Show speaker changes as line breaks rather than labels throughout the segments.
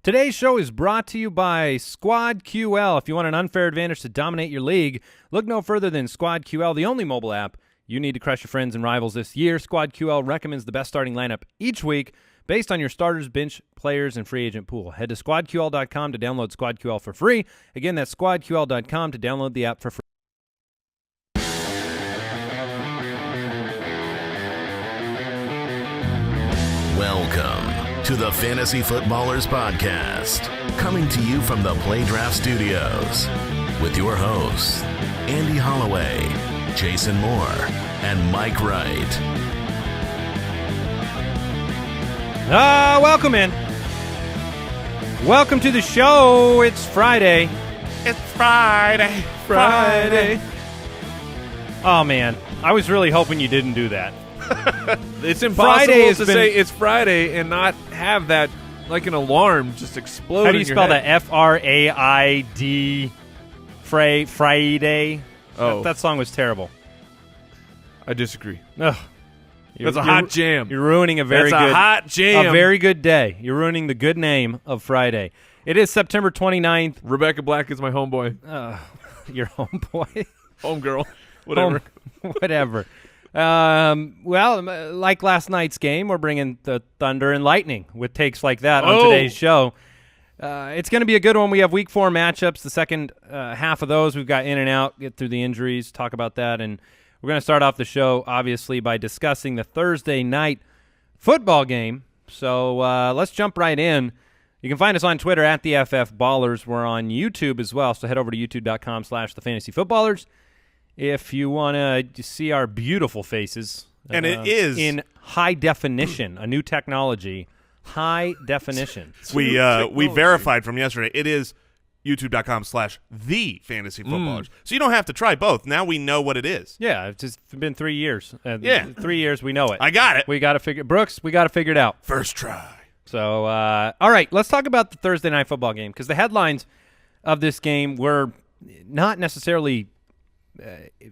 Today's show is brought to you by Squad QL. If you want an unfair advantage to dominate your league, look no further than Squad QL, the only mobile app you need to crush your friends and rivals this year. Squad QL recommends the best starting lineup each week based on your starters, bench players, and free agent pool. Head to squadql.com to download Squad QL for free. Again, that's squadql.com to download the app for free.
Welcome to the Fantasy Footballers Podcast, coming to you from the Play Draft Studios with your hosts, Andy Holloway, Jason Moore, and Mike Wright.
Welcome in. Welcome to the show. It's Friday.
It's Friday.
Oh, man. I was really hoping you didn't do that.
It's impossible to say it's Friday and not have that, like an alarm, just explode.
How do you
in your
spell
head.
that? F-R-A-I-D. Friday.
Oh.
That song was terrible.
I disagree.
Ugh.
That's a hot jam.
You're ruining a very
That's
good
a hot jam.
A very good day. You're ruining the good name of Friday. It is September 29th.
Rebecca Black is my homeboy.
Your homeboy.
Homegirl. Whatever.
Whatever. Well, like last night's game, we're bringing the Thunder and Lightning with takes like that on today's show. It's going to be a good one. We have Week 4 matchups. The second half of those, we've got in and out, get through the injuries, talk about that. And we're going to start off the show, obviously, by discussing the Thursday night football game. So let's jump right in. You can find us on Twitter at the FF Ballers. We're on YouTube as well, so head over to youtube.com/thefantasyfootballers. If you want to see our beautiful faces.
And it is
in high definition, a new technology, high definition.
We verified from yesterday. It is youtube.com/thefantasyfootballers. So you don't have to try both. Now we know what it is.
Yeah, it's just been 3 years. 3 years, we know it.
I got it.
We got to figure Brooks, we got to figure it out.
First try.
So, all right, let's talk about the Thursday night football game because the headlines of this game were not necessarily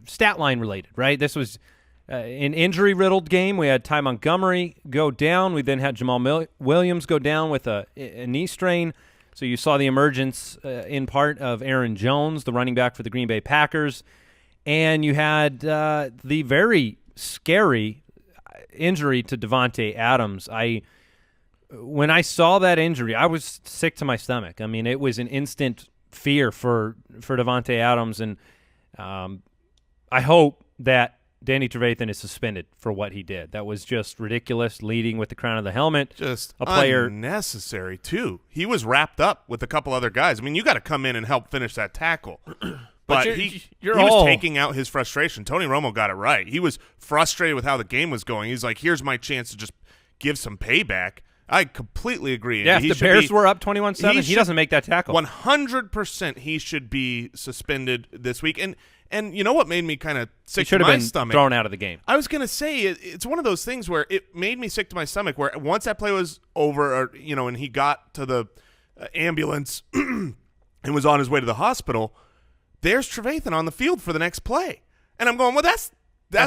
stat line related, right? This was an injury-riddled game. We had Ty Montgomery go down. We then had Jamaal Williams go down with a knee strain. So you saw the emergence in part of Aaron Jones, the running back for the Green Bay Packers. And you had the very scary injury to Davante Adams. When I saw that injury, I was sick to my stomach. I mean, it was an instant fear for Davante Adams, and I hope that Danny Trevathan is suspended for what he did. That was just ridiculous, leading with the crown of the helmet.
Just
a player
unnecessary, too. He was wrapped up with a couple other guys. I mean, you got to come in and help finish that tackle. But he was taking out his frustration. Tony Romo got it right. He was frustrated with how the game was going. He's like, here's my chance to just give some payback. I completely agree.
Yeah, if the Bears were up 21-7, he doesn't make that tackle.
100% he should be suspended this week. And you know what made me kind of sick to my
stomach?
stomach?
Thrown out of the game.
I was going to say, it's one of those things where it made me sick to my stomach, where once that play was over, and he got to the ambulance and was on his way to the hospital, there's Trevathan on the field for the next play. And I'm going, well, that's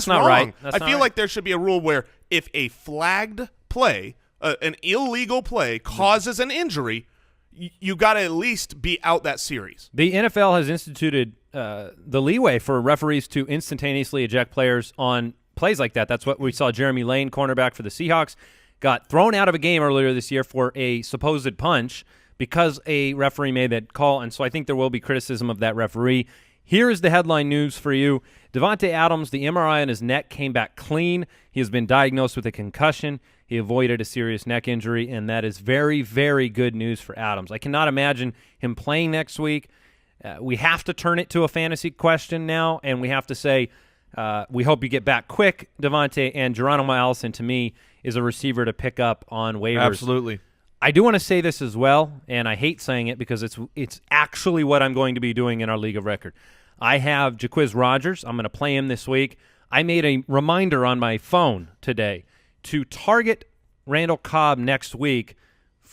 not
wrong.
right.
I feel like there should be a rule where if a flagged play, an illegal play, causes an injury, you got to at least be out that series.
The NFL has instituted the leeway for referees to instantaneously eject players on plays like that. That's what we saw. Jeremy Lane, cornerback for the Seahawks, got thrown out of a game earlier this year for a supposed punch because a referee made that call, and so I think there will be criticism of that referee. Here is the headline news for you. Davante Adams, the MRI on his neck came back clean. He has been diagnosed with a concussion. He avoided a serious neck injury, and that is very, very good news for Adams. I cannot imagine him playing next week. We have to turn it to a fantasy question now, and we have to say we hope you get back quick, Davante, and Geronimo Allison, to me, is a receiver to pick up on waivers.
Absolutely.
I do want to say this as well, and I hate saying it because it's actually what I'm going to be doing in our League of Record. I have Jaquiz Rogers. I'm going to play him this week. I made a reminder on my phone today to target Randall Cobb next week,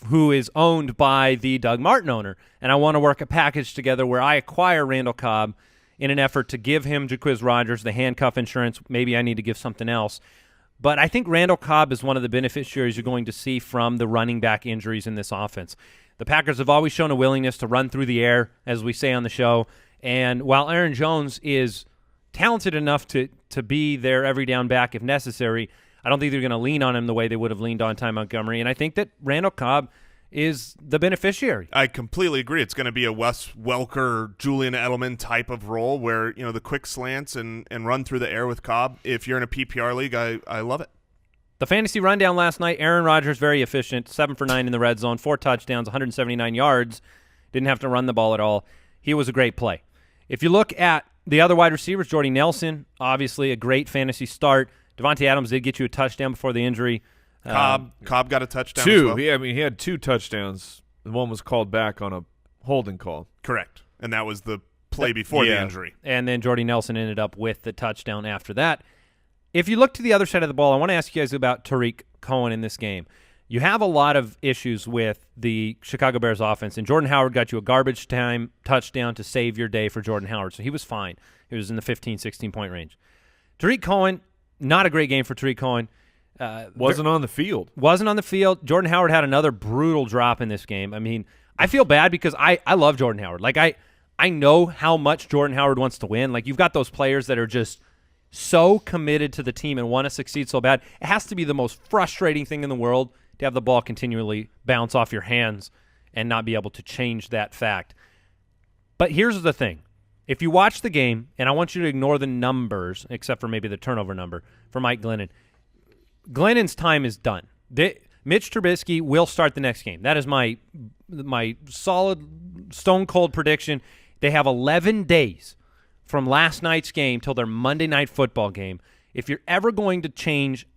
who is owned by the Doug Martin owner, and I want to work a package together where I acquire Randall Cobb in an effort to give him Jaquiz Rogers, the handcuff insurance. Maybe I need to give something else. But I think Randall Cobb is one of the beneficiaries you're going to see from the running back injuries in this offense. The Packers have always shown a willingness to run through the air, as we say on the show. And while Aaron Jones is talented enough to be their every down back if necessary, I don't think they're going to lean on him the way they would have leaned on Ty Montgomery. And I think that Randall Cobb is the beneficiary.
I completely agree. It's going to be a Wes Welker, Julian Edelman type of role where, the quick slants and run through the air with Cobb. If you're in a PPR league, I love it.
The fantasy rundown last night, Aaron Rodgers, very efficient, 7 for 9 in the red zone, 4 touchdowns, 179 yards, didn't have to run the ball at all. He was a great play. If you look at the other wide receivers, Jordy Nelson, obviously a great fantasy start. Davante Adams did get you a touchdown before the injury.
Cobb got a touchdown
2.
as well.
Yeah, he had 2 touchdowns. The one was called back on a holding call.
Correct. And that was the play before the injury.
And then Jordy Nelson ended up with the touchdown after that. If you look to the other side of the ball, I want to ask you guys about Tariq Cohen in this game. You have a lot of issues with the Chicago Bears offense, and Jordan Howard got you a garbage time touchdown to save your day for Jordan Howard, so he was fine. He was in the 15, 16-point range. Tariq Cohen, not a great game for Tariq Cohen.
Wasn't on the field.
Wasn't on the field. Jordan Howard had another brutal drop in this game. I mean, I feel bad because I love Jordan Howard. Like, I know how much Jordan Howard wants to win. Like, you've got those players that are just so committed to the team and want to succeed so bad. It has to be the most frustrating thing in the world to have the ball continually bounce off your hands and not be able to change that fact. But here's the thing. If you watch the game, and I want you to ignore the numbers, except for maybe the turnover number, for Mike Glennon, Glennon's time is done. Mitch Trubisky will start the next game. That is my solid, stone-cold prediction. They have 11 days from last night's game till their Monday Night Football game. If you're ever going to change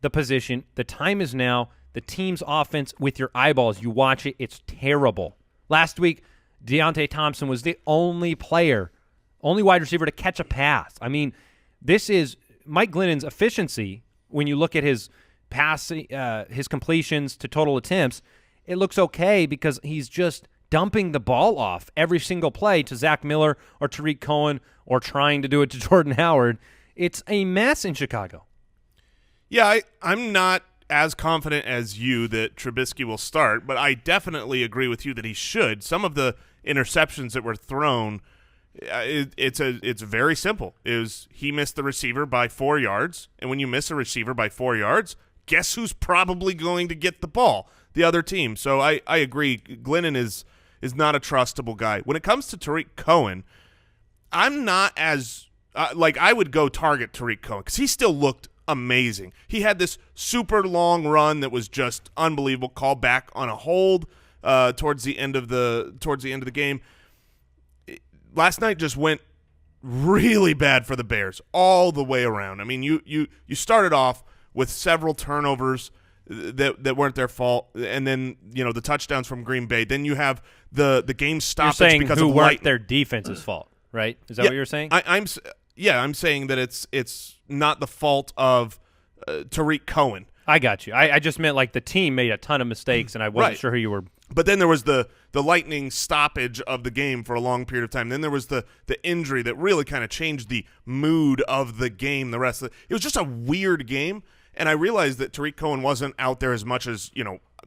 the position, the time is now. The team's offense with your eyeballs, you watch it, it's terrible. Last week, Deontay Thompson was the only wide receiver to catch a pass. I mean, this is Mike Glennon's efficiency. When you look at his his completions to total attempts, it looks okay because he's just dumping the ball off every single play to Zach Miller or Tariq Cohen or trying to do it to Jordan Howard. It's a mess in Chicago.
Yeah, I'm not as confident as you that Trubisky will start, but I definitely agree with you that he should. Some of the interceptions that were thrown, it's very simple. He missed the receiver by 4 yards, and when you miss a receiver by 4 yards, guess who's probably going to get the ball? The other team. So I agree. Glennon is not a trustable guy. When it comes to Tariq Cohen, I'm not as I would go target Tariq Cohen because he still looked amazing. He had this super long run that was just unbelievable. Call back on a hold towards the end of the game. Last night just went really bad for the Bears all the way around. I mean, you started off with several turnovers that weren't their fault, and then the touchdowns from Green Bay. Then you have the game stoppage because
who
of
weren't
lightning.
Their defense's fault, right? Is that what you're saying?
I'm saying that it's not the fault of Tariq Cohen.
I got you. I just meant like the team made a ton of mistakes, and I wasn't sure who you were.
But then there was the lightning stoppage of the game for a long period of time. Then there was the injury that really kind of changed the mood of the game. The rest of it was just a weird game, and I realized that Tariq Cohen wasn't out there as much as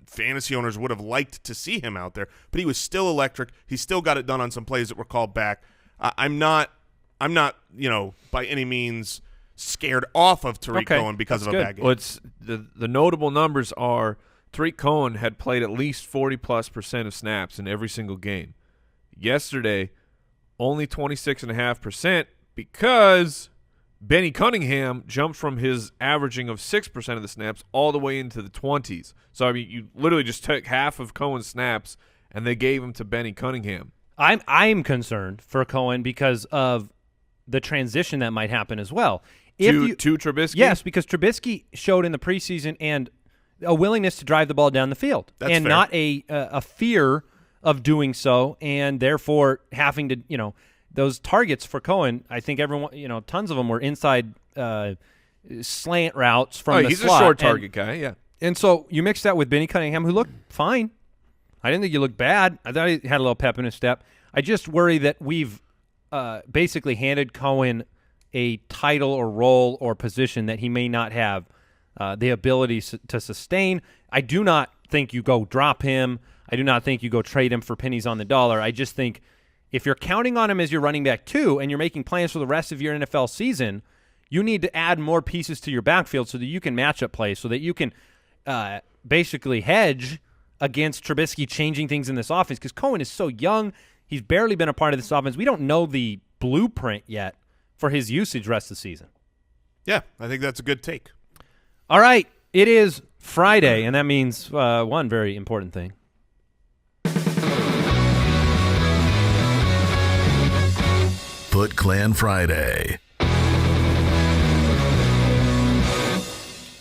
fantasy owners would have liked to see him out there. But he was still electric. He still got it done on some plays that were called back. I'm not by any means scared off of Tariq Cohen because of a bad game.
Well, it's the notable numbers are Tariq Cohen had played at least 40+% of snaps in every single game. Yesterday, only 26.5% because Benny Cunningham jumped from his averaging of 6% of the snaps all the way into the 20s. So, I mean, you literally just took half of Cohen's snaps and they gave them to Benny Cunningham.
I'm concerned for Cohen because of the transition that might happen as well.
To Trubisky?
Yes, because Trubisky showed in the preseason and a willingness to drive the ball down the field.
That's
and
fair.
Not a fear of doing so, and therefore having to, those targets for Cohen, I think everyone, tons of them were inside slant routes from the
he's
slot.
A short target guy, yeah.
And so you mix that with Benny Cunningham, who looked fine. I didn't think he looked bad. I thought he had a little pep in his step. I just worry that we've basically handed Cohen a title or role or position that he may not have the ability to sustain. I do not think you go drop him. I do not think you go trade him for pennies on the dollar. I just think if you're counting on him as your running back 2 and you're making plans for the rest of your NFL season, you need to add more pieces to your backfield so that you can match up plays, so that you can basically hedge against Trubisky changing things in this offense, because Cohen is so young. He's barely been a part of this offense. We don't know the blueprint yet for his usage rest of the season.
Yeah, I think that's a good take.
All right, it is Friday, and that means one very important thing.
Foot Clan Friday.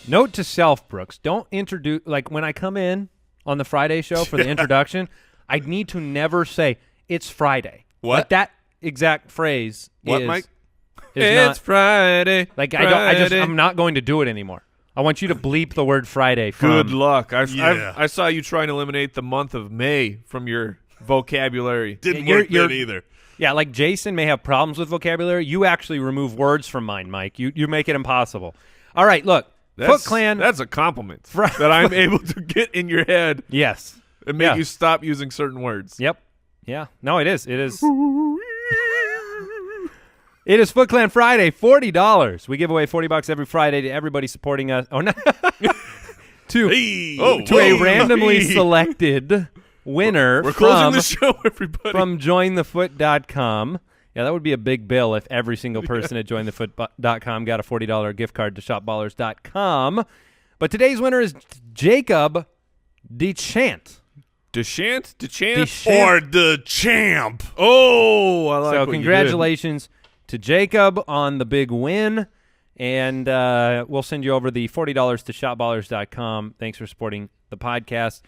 Note to self, Brooks, don't introduce, like when I come in on the Friday show for the introduction, I need to never say, it's Friday.
What?
Like that exact phrase
Mike?
It's Friday.
Like
Friday.
I'm not going to do it anymore. I want you to bleep the word Friday from.
Good luck.
Yeah.
I saw you trying to eliminate the month of May from your vocabulary.
Didn't work then either.
Yeah, like Jason may have problems with vocabulary. You actually remove words from mine, Mike. You make it impossible. All right, look. Foot Clan.
That's a compliment that I'm able to get in your head.
Yes.
And make you stop using certain words.
Yep. Yeah. No, it is. It is. It is Foot Clan Friday, $40. We give away $40 every Friday to everybody supporting us. Oh, no. to a randomly selected winner.
We're closing the show, everybody.
From jointhefoot.com. Yeah, that would be a big bill if every single person at jointhefoot.com got a $40 gift card to shopballers.com. But today's winner is Jacob DeChant.
DeChant?
Or the champ.
Oh, I like
so
what
congratulations to Jacob on the big win. And we'll send you over the $40 to shopballers.com. Thanks for supporting the podcast.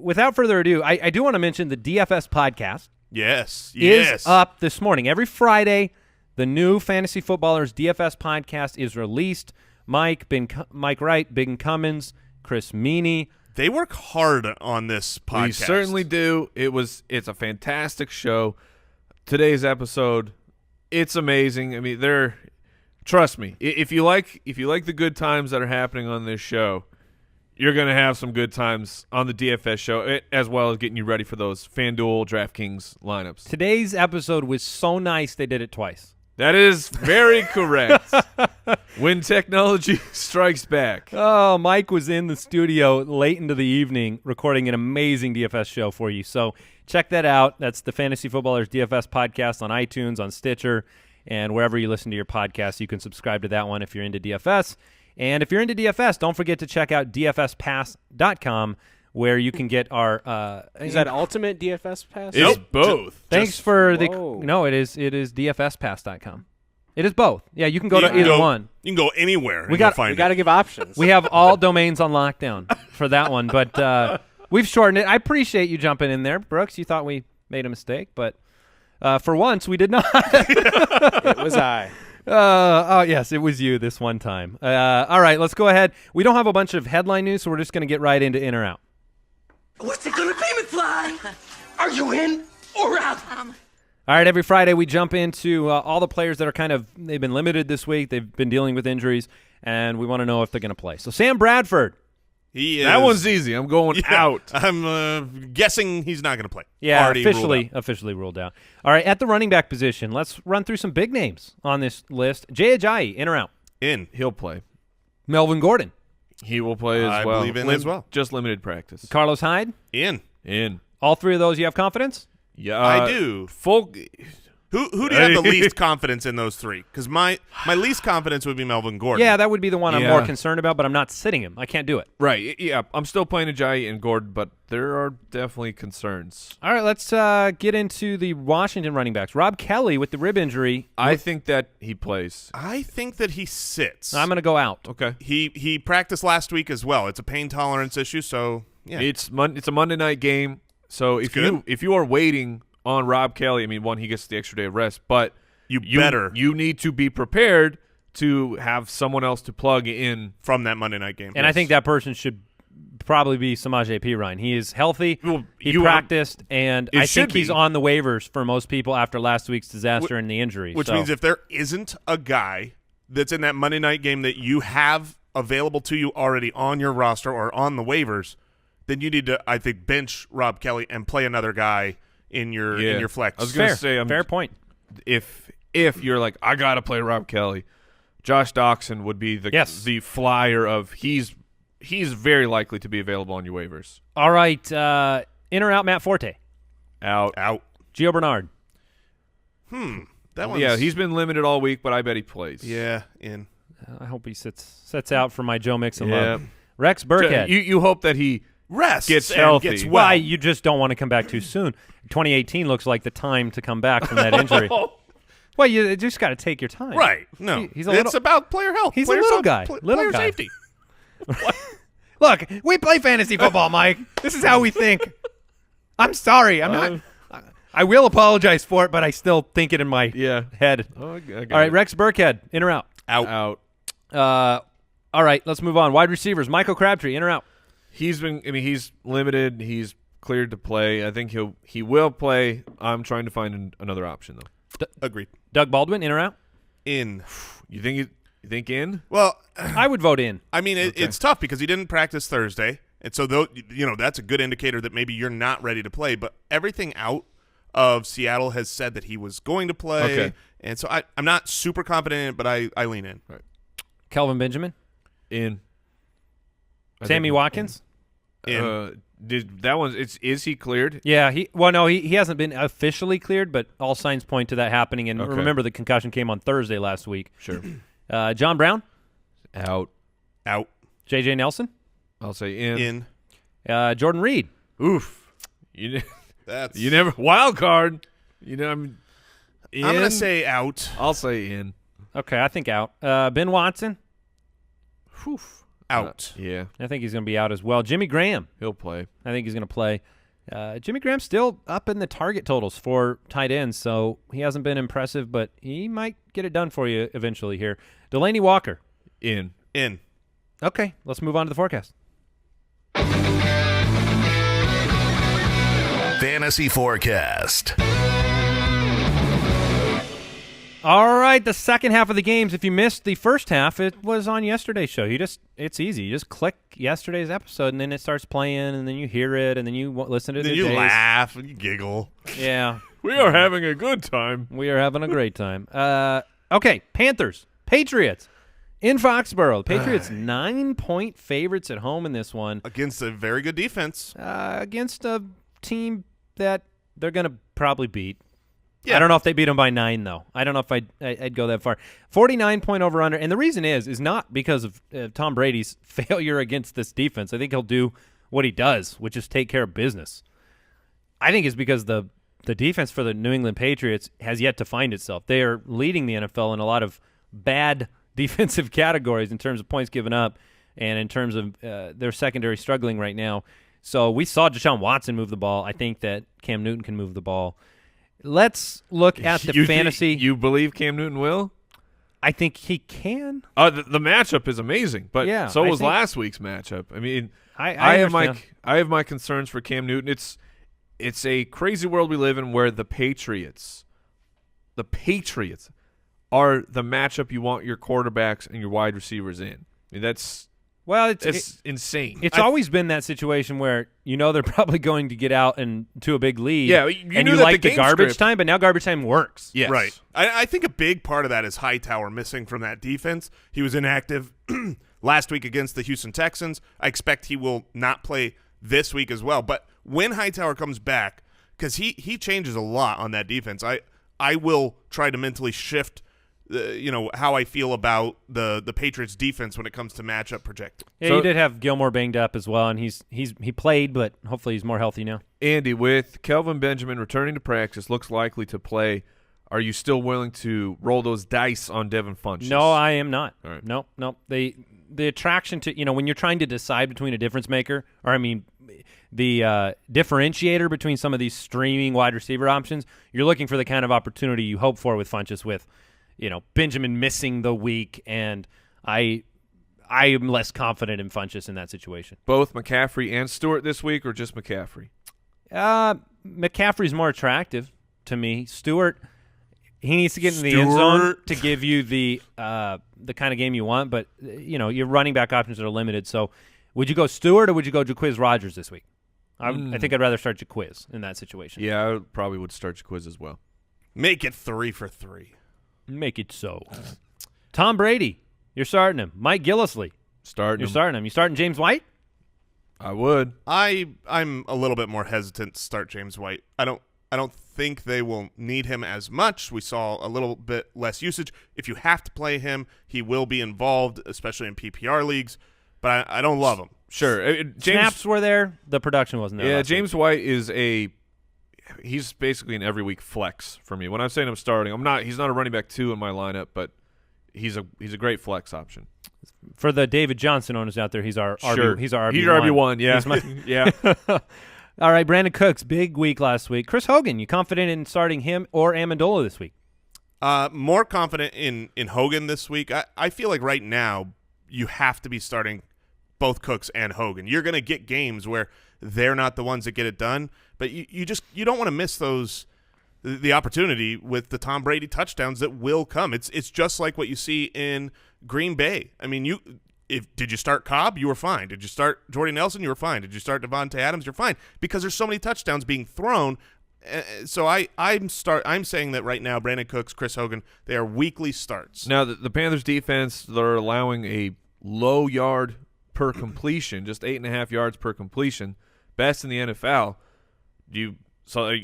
Without further ado, I do want to mention the DFS podcast.
Yes.
Is up this morning. Every Friday, the new Fantasy Footballers DFS podcast is released. Mike Wright, Big Cummins, Chris Meany.
They work hard on this podcast.
We certainly do. It's a fantastic show. Today's episode, it's amazing. I mean, trust me, if you like the good times that are happening on this show, you're going to have some good times on the DFS show, as well as getting you ready for those FanDuel, DraftKings lineups.
Today's episode was so nice they did it twice.
That is very correct. When technology strikes back.
Oh, Mike was in the studio late into the evening recording an amazing DFS show for you. So check that out. That's the Fantasy Footballers DFS podcast on iTunes, on Stitcher, and wherever you listen to your podcasts. You can subscribe to that one if you're into DFS. And if you're into DFS, don't forget to check out dfspass.com, where you can get our
is that Ultimate DFS Pass?
It's both.
Thanks for the no. It is dfspass.com. It is both. Yeah, you can go to either one.
You can go anywhere.
We got to give options.
We have all domains on lockdown for that one, but we've shortened it. I appreciate you jumping in there, Brooks. You thought we made a mistake, but for once we did not.
It was I.
Oh, yes, it was you this one time. All right, let's go ahead. We don't have a bunch of headline news, so we're just going to get right into in or out.
What's it going to be, McFly? Are you in or out?
All right, every Friday we jump into all the players that are they've been limited this week. They've been dealing with injuries, and we want to know if they're going to play. So Sam Bradford.
He is.
That one's easy. I'm going out.
I'm guessing he's not going to play.
Yeah, officially ruled out. All right, at the running back position, let's run through some big names on this list. Jay Ajayi, in or out?
In.
He'll play.
Melvin Gordon.
He will play as well.
I believe in as well.
Just limited practice.
Carlos Hyde.
In.
All three of those you have confidence?
Yeah, I do. Who do you have the least confidence in those three? Because my least confidence would be Melvin Gordon.
Yeah, that would be the one I'm more concerned about, but I'm not sitting him. I can't do it.
Right. Yeah, I'm still playing Ajayi and Gordon, but there are definitely concerns.
All right, let's get into the Washington running backs. Rob Kelly with the rib injury.
I think that he plays.
I think that he sits.
I'm going to go out.
Okay.
He practiced last week as well. It's a pain tolerance issue, so yeah.
It's a Monday night game, so if you are waiting on Rob Kelly, I mean, one, he gets the extra day of rest, but you need to be prepared to have someone else to plug in
from that Monday night game.
And I think that person should probably be Samaje Perine. He is healthy. He practiced, and I think he's on the waivers for most people after last week's disaster and the injury.
Which means if there isn't a guy that's in that Monday night game that you have available to you already on your roster or on the waivers, then you need to, I think, bench Rob Kelly and play another guy in your flex.
I was going to say,
fair point.
If you're like, I got to play Rob Kelly, Josh Doxson would be the flyer of he's very likely to be available on your waivers.
All right, in or out Matt Forte?
Out.
Gio Bernard?
That one's,
yeah, he's been limited all week, but I bet he plays.
Yeah, in.
I hope he sets out for my Joe Mixon
Yeah.
love. Rex Burkhead.
You hope that he gets
and
healthy.
gets well.
Why? You just don't want to come back too soon. 2018 looks like the time to come back from that injury. Well, you just got to take your time.
Right. No.
He's a
it's
little,
about player health.
He's
player
a little
self-
guy. Little
player
guy.
safety.
Look, we play fantasy football, Mike. This is how we think. I'm sorry. I'm not. I will apologize for it, but I still think it in my head.
Oh,
All right, Rex Burkhead, in or out?
Out.
All right, let's move on. Wide receivers, Michael Crabtree, in or out?
He's limited. He's cleared to play. I think he will play. I'm trying to find another option though.
Agreed.
Doug Baldwin, in or out?
In.
You think in?
Well,
I would vote in.
I mean, it's tough because he didn't practice Thursday, and so that's a good indicator that maybe you're not ready to play. But everything out of Seattle has said that he was going to play,
Okay.
and so I'm not super confident in it, but I lean in.
Right.
Kelvin Benjamin,
In.
Sammy Watkins.
In.
Did that one? Is he cleared?
Yeah, he hasn't been officially cleared, but all signs point to that happening. And
Okay.
remember, the concussion came on Thursday last week.
Sure.
John Brown,
Out.
J.J. Nelson,
I'll say in.
In.
Jordan Reed.
Oof. You never wild card. In.
I'm gonna say out.
I'll say in.
Okay, I think out. Ben Watson.
Whew.
Out.
Yeah,
I think he's going to be out as well. Jimmy Graham.
he'll play.
I think he's going to play. Jimmy Graham's still up in the target totals for tight ends, so he hasn't been impressive, but he might get it done for you eventually here. Delaney Walker.
In.
Okay, let's move on to the forecast.
Fantasy Forecast.
All right, the second half of the games. If you missed the first half, it was on yesterday's show. It's easy. You just click yesterday's episode, and then it starts playing, and then you hear it, and then you listen to
Then you laugh and you giggle.
Yeah,
We are having a good time.
we are having a great time. Okay, Panthers, Patriots in Foxborough. The Patriots 9-point favorites at home in this one
Against a very good defense.
against a team that they're going to probably beat.
Yeah.
I don't know if they beat them by 9, though. I don't know if I'd go that far. 49-point over-under, and the reason is not because of Tom Brady's failure against this defense. I think he'll do what he does, which is take care of business. I think it's because the defense for the New England Patriots has yet to find itself. They are leading the NFL in a lot of bad defensive categories in terms of points given up and in terms of their secondary struggling right now. So we saw Deshaun Watson move the ball. I think that Cam Newton can move the ball. Let's look at the fantasy.
You believe Cam Newton will?
I think he can.
The matchup is amazing, but
Yeah,
so
I
was
think-
last week's matchup. I mean,
I
have my concerns for Cam Newton. It's a crazy world we live in where the Patriots are the matchup you want your quarterbacks and your wide receivers in. I mean, that's insane.
It's always been that situation where they're probably going to get out and to a big lead.
Yeah, you
and
knew
you
that
like
the
the
game
garbage
script-
time, but now garbage time works.
yes.
Right. I think a big part of that is Hightower missing from that defense. He was inactive last week against the Houston Texans. I expect he will not play this week as well. But when Hightower comes back, because he changes a lot on that defense, I will try to mentally shift how I feel about the Patriots defense when it comes to matchup projecting.
Yeah,
So-
you did have Gilmore banged up as well, and he played, but hopefully he's more healthy now.
Andy, with Kelvin Benjamin returning to practice, looks likely to play. Are you still willing to roll those dice on Devin Funchess?
No, I am not.
All right.
No. The attraction to when you're trying to decide between a difference maker, the differentiator between some of these streaming wide receiver options, you're looking for the kind of opportunity you hope for with Funchess with, Benjamin missing the week, and I am less confident in Funchess in that situation.
Both McCaffrey and Stewart this week, or just McCaffrey?
McCaffrey's more attractive to me. Stewart, he needs to get in the end zone to give you the kind of game you want, but your running back options are limited. So Would you go Stewart or would you go Jaquiz Rogers this week? I think I'd rather start Jaquiz in that situation.
Yeah, I probably would start Jaquiz as well.
Make it 3 for 3.
Make it so. Tom Brady, you're starting him. Mike Gillislee,
starting
him. You starting James White?
I would.
I'm a little bit more hesitant to start James White. I don't think they will need him as much. We saw a little bit less usage. If you have to play him, he will be involved, especially in PPR leagues. But I don't love him.
Sure.
Snaps were there. The production wasn't there.
Yeah, James White is he's basically an every week flex for me. When I'm saying I'm starting, he's not a running back 2 in my lineup, but he's a great flex option.
For the David Johnson owners out there, he's our
sure.
RB1. He's our
RB1, yeah.
Yeah. All right, Brandon Cooks, big week last week. Chris Hogan, you confident in starting him or Amendola this week?
More confident in Hogan this week. I feel like right now you have to be starting both Cooks and Hogan. You're going to get games where they're not the ones that get it done, but you don't want to miss the opportunity with the Tom Brady touchdowns that will come. It's just like what you see in Green Bay. I mean, did you start Cobb? You were fine. Did you start Jordy Nelson? You were fine. Did you start Davante Adams? You're fine, because there's so many touchdowns being thrown. So I'm saying that right now, Brandon Cooks, Chris Hogan, they are weekly starts.
Now the Panthers defense, they're allowing a low yard per completion, just 8.5 yards per completion, best in the NFL. Still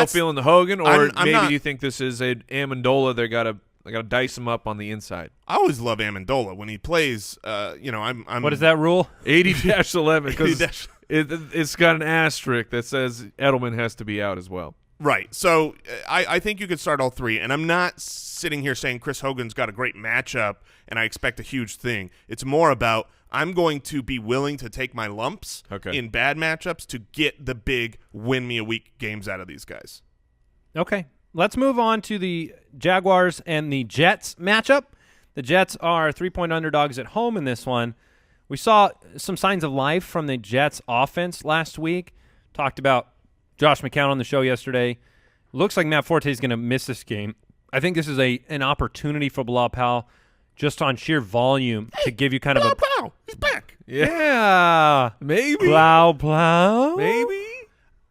feeling the Hogan, or maybe you think this is a Amendola? They gotta dice him up on the inside.
I always love Amendola when he plays. I'm
what is that rule?
80-11 because it's got an asterisk that says Edelman has to be out as well.
Right. So I think you could start all 3, and I'm not sitting here saying Chris Hogan's got a great matchup and I expect a huge thing. It's more about I'm going to be willing to take my lumps in bad matchups to get the big win-me-a-week games out of these guys.
Okay. Let's move on to the Jaguars and the Jets matchup. The Jets are 3-point underdogs at home in this one. We saw some signs of life from the Jets offense last week. Talked about Josh McCown on the show yesterday. Looks like Matt Forte is going to miss this game. I think this is an opportunity for Bilal Powell just on sheer volume to give you kind of
Plow. He's back.
Yeah.
Maybe.
Plow.
Maybe.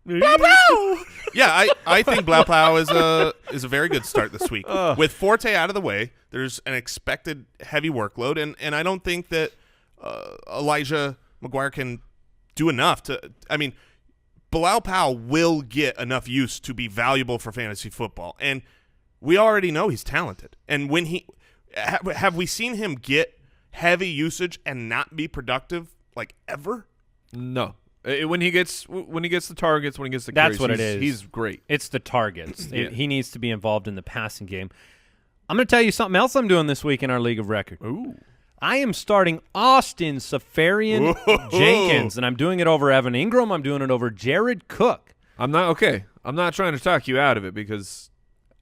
Plow. Yeah, I think Plow is a very good start this week. With Forte out of the way, there's an expected heavy workload, and I don't think that Elijah McGuire can do enough to – I mean, Bilal Powell will get enough use to be valuable for fantasy football, and we already know he's talented. And when have we seen him get heavy usage and not be productive like ever?
No. When he gets the targets, when he gets the
that's
carries,
what it is.
He's great.
It's the targets.
Yeah.
He needs to be involved in the passing game. I'm going to tell you something else I'm doing this week in our League of Record.
Ooh.
I am starting Austin Safarian Jenkins, and I'm doing it over Evan Ingram. I'm doing it over Jared Cook.
I'm not trying to talk you out of it because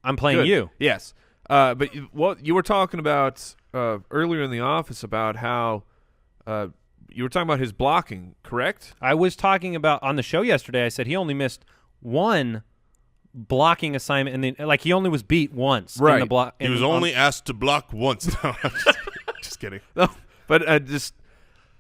I'm playing you.
Yes. But what you were talking about earlier in the office about how you were talking about his blocking, correct?
I was talking about on the show yesterday. I said he only missed one blocking assignment, and then he only was beat once.
Right.
In the block.
He was only asked to block once. No, I'm just kidding.
No, but just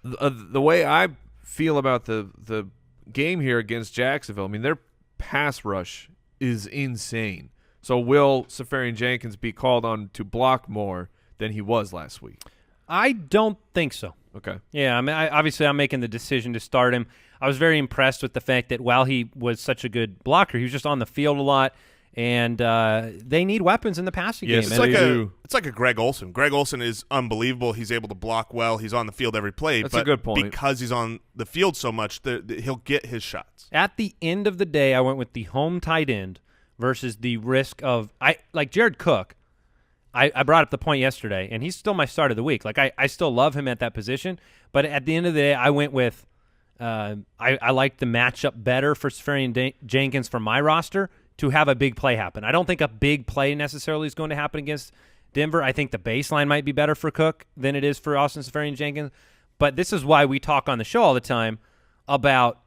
the way I feel about the game here against Jacksonville, I mean, their pass rush is insane. So will Safarian Jenkins be called on to block more than he was last week?
I don't think so.
Okay.
Yeah, I mean, obviously I'm making the decision to start him. I was very impressed with the fact that while he was such a good blocker, he was just on the field a lot, and they need weapons in the passing game.
It's like a Greg Olsen. Greg Olsen is unbelievable. He's able to block well. He's on the field every play.
That's a good point.
Because he's on the field so much, he'll get his shots.
At the end of the day, I went with the home tight end versus the risk of Jared Cook. I brought up the point yesterday, and he's still my start of the week. I still love him at that position, but at the end of the day, I went with I like the matchup better for Safarian Jenkins for my roster to have a big play happen. I don't think a big play necessarily is going to happen against Denver. I think the baseline might be better for Cook than it is for Austin Safarian Jenkins, but this is why we talk on the show all the time about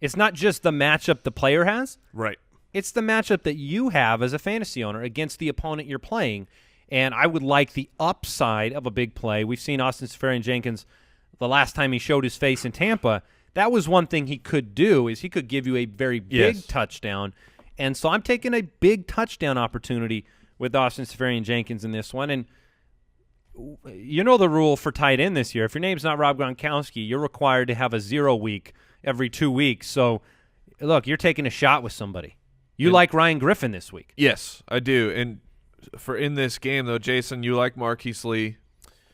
it's not just the matchup the player has.
Right.
It's the matchup that you have as a fantasy owner against the opponent you're playing. And I would like the upside of a big play. We've seen Austin Safarian Jenkins the last time he showed his face in Tampa, that was one thing he could do, is he could give you a very big touchdown. And so I'm taking a big touchdown opportunity with Austin Seferian-Jenkins in this one. And you know the rule for tight end this year. If your name's not Rob Gronkowski, you're required to have a 0 week every 2 weeks. So, look, you're taking a shot with somebody. You like Ryan Griffin this week.
Yes, I do. And for in this game, though, Jason, you like Marquise Lee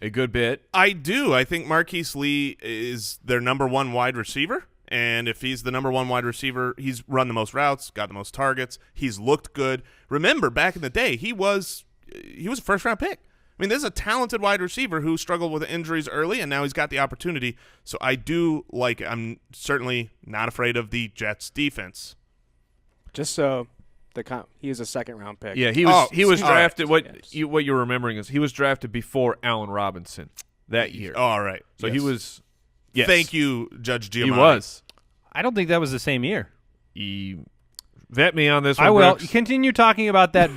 a good bit.
I do. I think Marquise Lee is their number one wide receiver. And if he's the number one wide receiver, he's run the most routes, got the most targets. He's looked good. Remember, back in the day, he was a first-round pick. I mean, this is a talented wide receiver who struggled with injuries early, and now he's got the opportunity. So I do like it. I'm certainly not afraid of the Jets' defense.
Just so he was a second-round pick.
Yeah, he was drafted. Right. What you're remembering is he was drafted before Allen Robinson that year.
Oh, all right.
So he was. Yes.
Thank you, Judge Giamatti.
He was.
I don't think that was the same year.
Vet me on this one.
I will.
Brooks.
Continue talking about that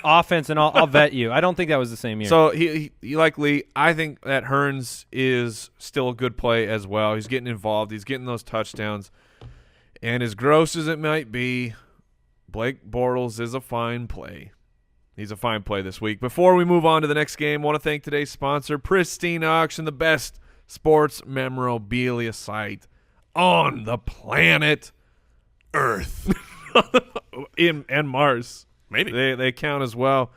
offense, and I'll vet you. I don't think that was the same year.
So he like Lee. I think that Hearns is still a good play as well. He's getting involved. He's getting those touchdowns. And as gross as it might be, Blake Bortles is a fine play. He's a fine play this week. Before we move on to the next game, I want to thank today's sponsor, Pristine Auction, the best sports memorabilia site on the planet Earth. and Mars.
Maybe.
They count as well.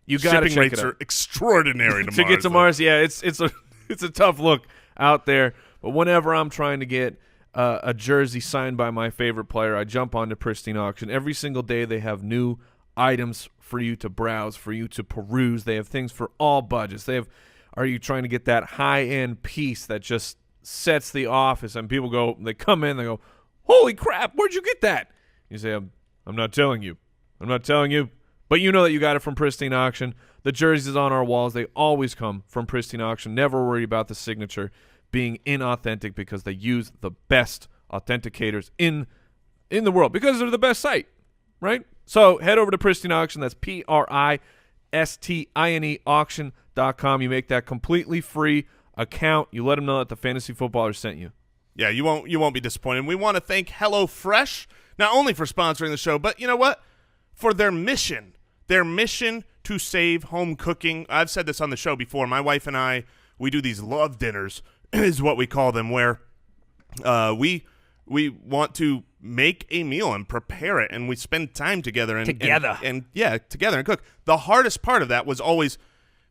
You got to
check
check
rates
it out.
are extraordinary to
to
Mars.
get to Mars, yeah, it's a tough look out there. But whenever I'm trying to get a jersey signed by my favorite player, I jump onto Pristine Auction. Every single day they have new items for you to browse, for you to peruse. They have things for all budgets. Are you trying to get that high-end piece that just sets the office? And people they come in, they go, holy crap, where'd you get that? You say, I'm not telling you. I'm not telling you. But you know that you got it from Pristine Auction. The jerseys on our walls, they always come from Pristine Auction. Never worry about the signature being inauthentic because they use the best authenticators in the world because they're the best site, right? So head over to Pristine Auction. That's Pristine auction.com. You make that completely free account. You let them know that the Fantasy Footballers sent you.
Yeah, you won't be disappointed. We want to thank HelloFresh, not only for sponsoring the show, but you know what? For their mission to save home cooking. I've said this on the show before. My wife and I, we do these love dinners, is what we call them, where we want to make a meal and prepare it, and we spend time together and together and cook. The hardest part of that was always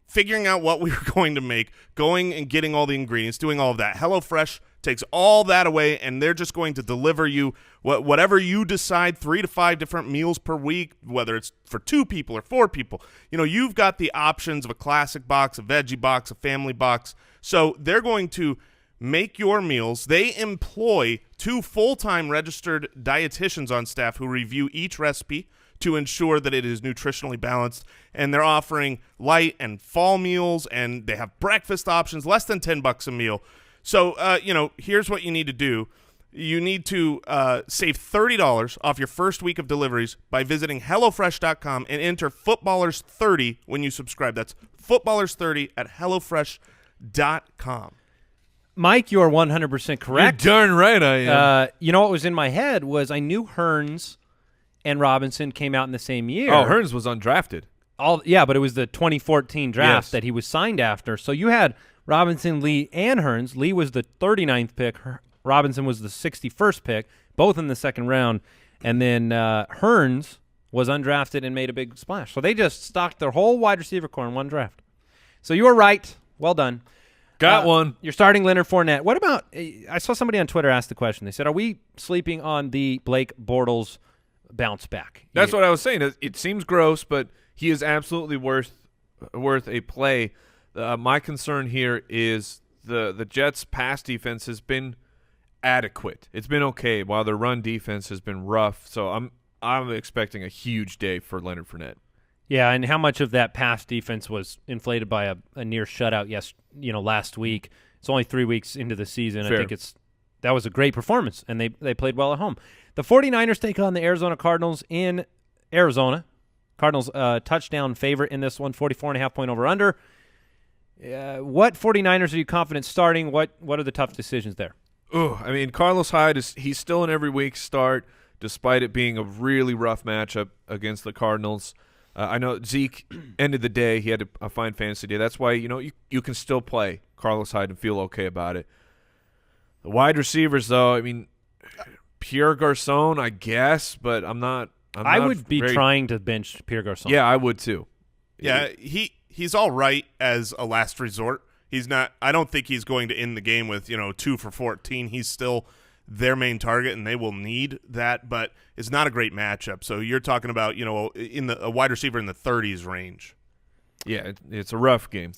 figuring out what we were going to make, going and getting all the ingredients, doing all of that. HelloFresh takes all that away, and they're just going to deliver you whatever you decide, 3 to 5 different meals per week, whether it's for 2 people or 4 people. You know, you've got the options of a classic box, a veggie box, a family box. So they're going to make your meals. They employ 2 full-time registered dietitians on staff who review each recipe to ensure that it is nutritionally balanced, and they're offering light and fall meals, and they have breakfast options, less than $10 a meal. So, here's what you need to do. You need to save $30 off your first week of deliveries by visiting HelloFresh.com and enter Footballers30 when you subscribe. That's Footballers30 at HelloFresh.com.
Mike, you are 100% correct.
You're darn right I am.
You know what was in my head was I knew Hearns and Robinson came out in the same year.
Oh, Hearns was undrafted.
But it was the 2014 draft that he was signed after. So you had Robinson, Lee, and Hearns. Lee was the 39th pick. Robinson was the 61st pick, both in the second round. And then Hearns was undrafted and made a big splash. So they just stocked their whole wide receiver core in one draft. So you were right. Well done.
Got one.
You're starting Leonard Fournette. What about I saw somebody on Twitter ask the question. They said, are we sleeping on the Blake Bortles bounce back?
That's what I was saying. It seems gross, but he is absolutely worth a play. My concern here is the Jets' pass defense has been adequate. It's been okay, while their run defense has been rough. So I'm expecting a huge day for Leonard Fournette.
Yeah, and how much of that pass defense was inflated by a near shutout last week? It's only 3 weeks into the season.
Fair.
I think that was a great performance, and they played well at home. The 49ers take on the Arizona Cardinals in Arizona. Cardinals touchdown favorite in this one, 44.5 point over-under. What 49ers are you confident starting? What are the tough decisions there?
I mean, Carlos Hyde, he's still an every week start, despite it being a really rough matchup against the Cardinals. I know Zeke ended the day. He had a fine fantasy day. That's why, you can still play Carlos Hyde and feel okay about it. The wide receivers, though, I mean, Pierre Garçon, I guess, but I
would be trying to bench Pierre Garçon.
Yeah, I would too.
Yeah, he's all right as a last resort. He's not. I don't think he's going to end the game with 2 for 14. He's still their main target, and they will need that. But it's not a great matchup. So you're talking about a wide receiver in the 30s range.
Yeah, it's a rough game.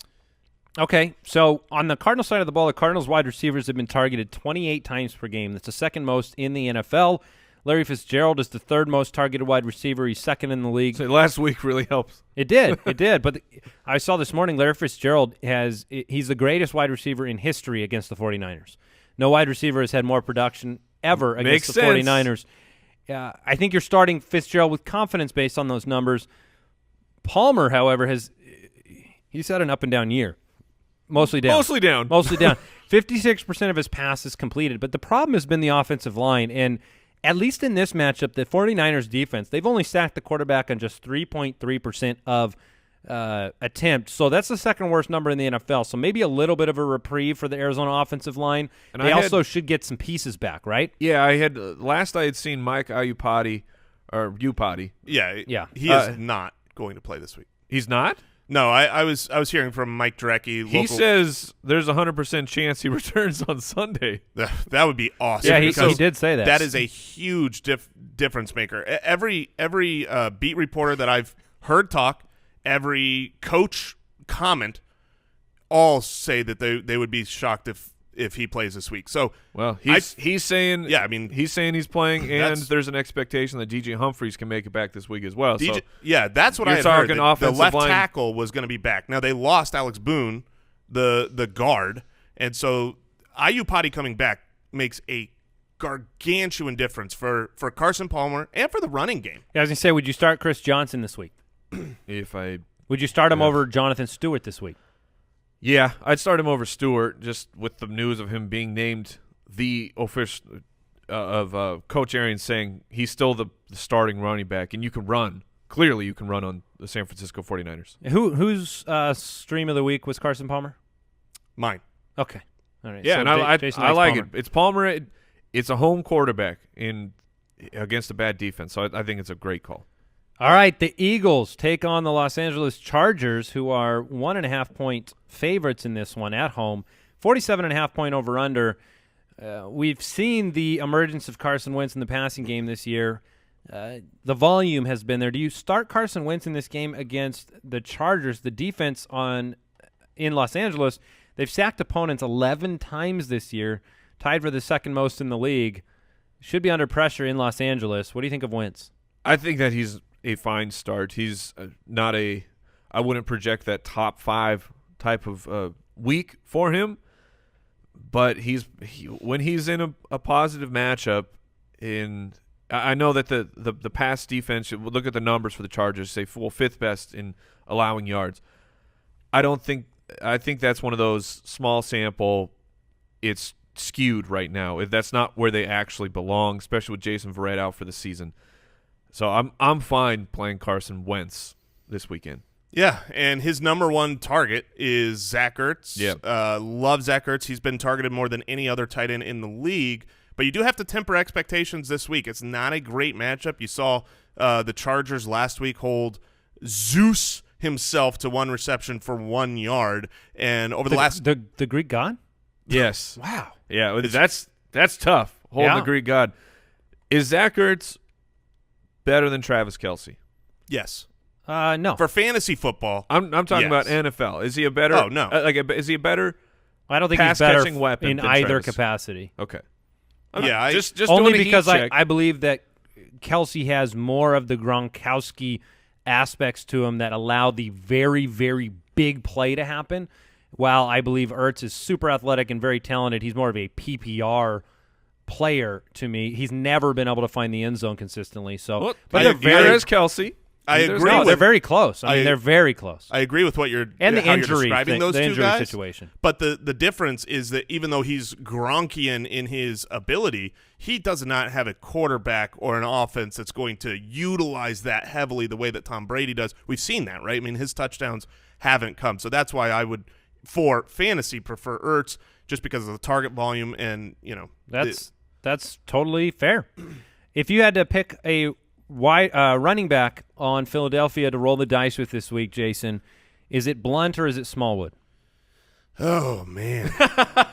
Okay, so on the Cardinals side of the ball, the Cardinals wide receivers have been targeted 28 times per game. That's the second most in the NFL. Larry Fitzgerald is the third most targeted wide receiver. He's second in the league.
So last week really helps.
It did. But I saw this morning Larry Fitzgerald he's the greatest wide receiver in history against the 49ers. No wide receiver has had more production ever against the 49ers. I think you're starting Fitzgerald with confidence based on those numbers. Palmer, however, he's had an up and down year. Mostly down. 56% of his passes completed. But the problem has been the offensive line. And at least in this matchup, the 49ers defense, they've only sacked the quarterback on just 3.3% of attempts. So that's the second worst number in the NFL. So maybe a little bit of a reprieve for the Arizona offensive line. And they also should get some pieces back, right?
Yeah, I had seen Mike Iupati.
Yeah. He is not going to play this week.
He's not?
No, I was hearing from Mike Drecke.
He says there's a 100% chance he returns on Sunday.
That would be awesome.
Yeah, he did say that.
That is a huge difference maker. Every beat reporter that I've heard talk, every coach comment, all say that they would be shocked if he plays this week. So
he's saying he's playing, and there's an expectation that DJ Humphries can make it back this week as well.
That's what I had heard. The left tackle was going to be back. Now they lost Alex Boone, the guard, and so Iupati coming back makes a gargantuan difference for Carson Palmer and for the running game.
Yeah, I was going to say, would you start Chris Johnson this week? Would you start him over Jonathan Stewart this week?
Yeah, I'd start him over Stewart just with the news of him being named the official of Coach Arians saying he's still the starting running back, and you can run. Clearly you can run on the San Francisco 49ers.
Whose stream of the week was Carson Palmer?
Mine.
Okay. All right.
Yeah,
so
and I like
Palmer.
it. It's Palmer. It's a home quarterback against a bad defense, so I think it's a great call.
All right, the Eagles take on the Los Angeles Chargers, who are 1.5-point favorites in this one at home. 47.5-point over-under. We've seen the emergence of Carson Wentz in the passing game this year. The volume has been there. Do you start Carson Wentz in this game against the Chargers? The defense in Los Angeles, they've sacked opponents 11 times this year, tied for the second most in the league. Should be under pressure in Los Angeles. What do you think of Wentz?
I think that he's a fine start. He's not I wouldn't project that top 5 type of week for him, but when he's in a positive matchup, I know that the pass defense, look at the numbers for the Chargers, say 5th best in allowing yards. I think that's one of those small sample, it's skewed right now. That's not where they actually belong, especially with Jason Verrett out for the season. So I'm fine playing Carson Wentz this weekend.
Yeah, and his number one target is Zach Ertz.
Yeah.
Love Zach Ertz. He's been targeted more than any other tight end in the league. But you do have to temper expectations this week. It's not a great matchup. You saw the Chargers last week hold Zeus himself to 1 reception for 1 yard. And over
the Greek god?
Yes.
Wow.
Yeah, that's tough, holding the Greek god. Is Zach Ertz better than Travis Kelce?
Yes.
No.
For fantasy football,
I'm talking about NFL. Is he a better?
Oh no.
Is he a better?
I don't think he's better
weapon
in
than
either
Travis.
capacity.
Okay.
Yeah,
just
only because I believe that Kelce has more of the Gronkowski aspects to him that allow the very, very big play to happen. While I believe Ertz is super athletic and very talented, he's more of a PPR player to me. He's never been able to find the end zone consistently. So,
but neither has Kelce.
I agree.
No, they're very close. I mean, they're very close.
I agree with what you're
and the
how
injury
you're describing those two guys.
Situation.
But the difference is that even though he's Gronkian in his ability, he does not have a quarterback or an offense that's going to utilize that heavily the way that Tom Brady does. We've seen that, right? I mean, his touchdowns haven't come. So that's why I would, for fantasy, prefer Ertz just because of the target volume and,
that's totally fair. If you had to pick a running back on Philadelphia to roll the dice with this week, Jason, is it Blunt or is it Smallwood?
Oh man,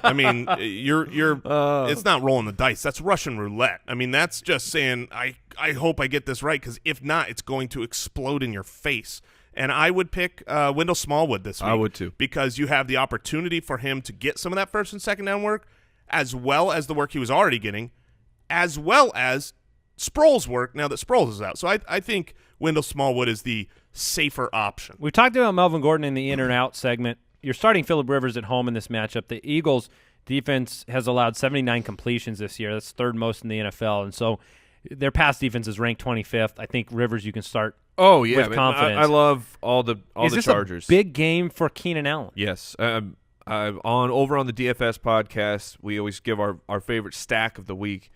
I mean, it's not rolling the dice. That's Russian roulette. I mean, that's just saying I hope I get this right because if not, it's going to explode in your face. And I would pick Wendell Smallwood this week.
I would too,
because you have the opportunity for him to get some of that first and second down work, as well as the work he was already getting, as well as Sproles' work now that Sproles is out. So I think Wendell Smallwood is the safer option.
We talked about Melvin Gordon in the in and out segment. You're starting Phillip Rivers at home in this matchup. The Eagles' defense has allowed 79 completions this year. That's third most in the NFL. And so their pass defense is ranked 25th. I think Rivers you can start with confidence.
I love all the Chargers.
Is this a big game for Keenan Allen?
Yes. Over on the DFS podcast, we always give our favorite stack of the week,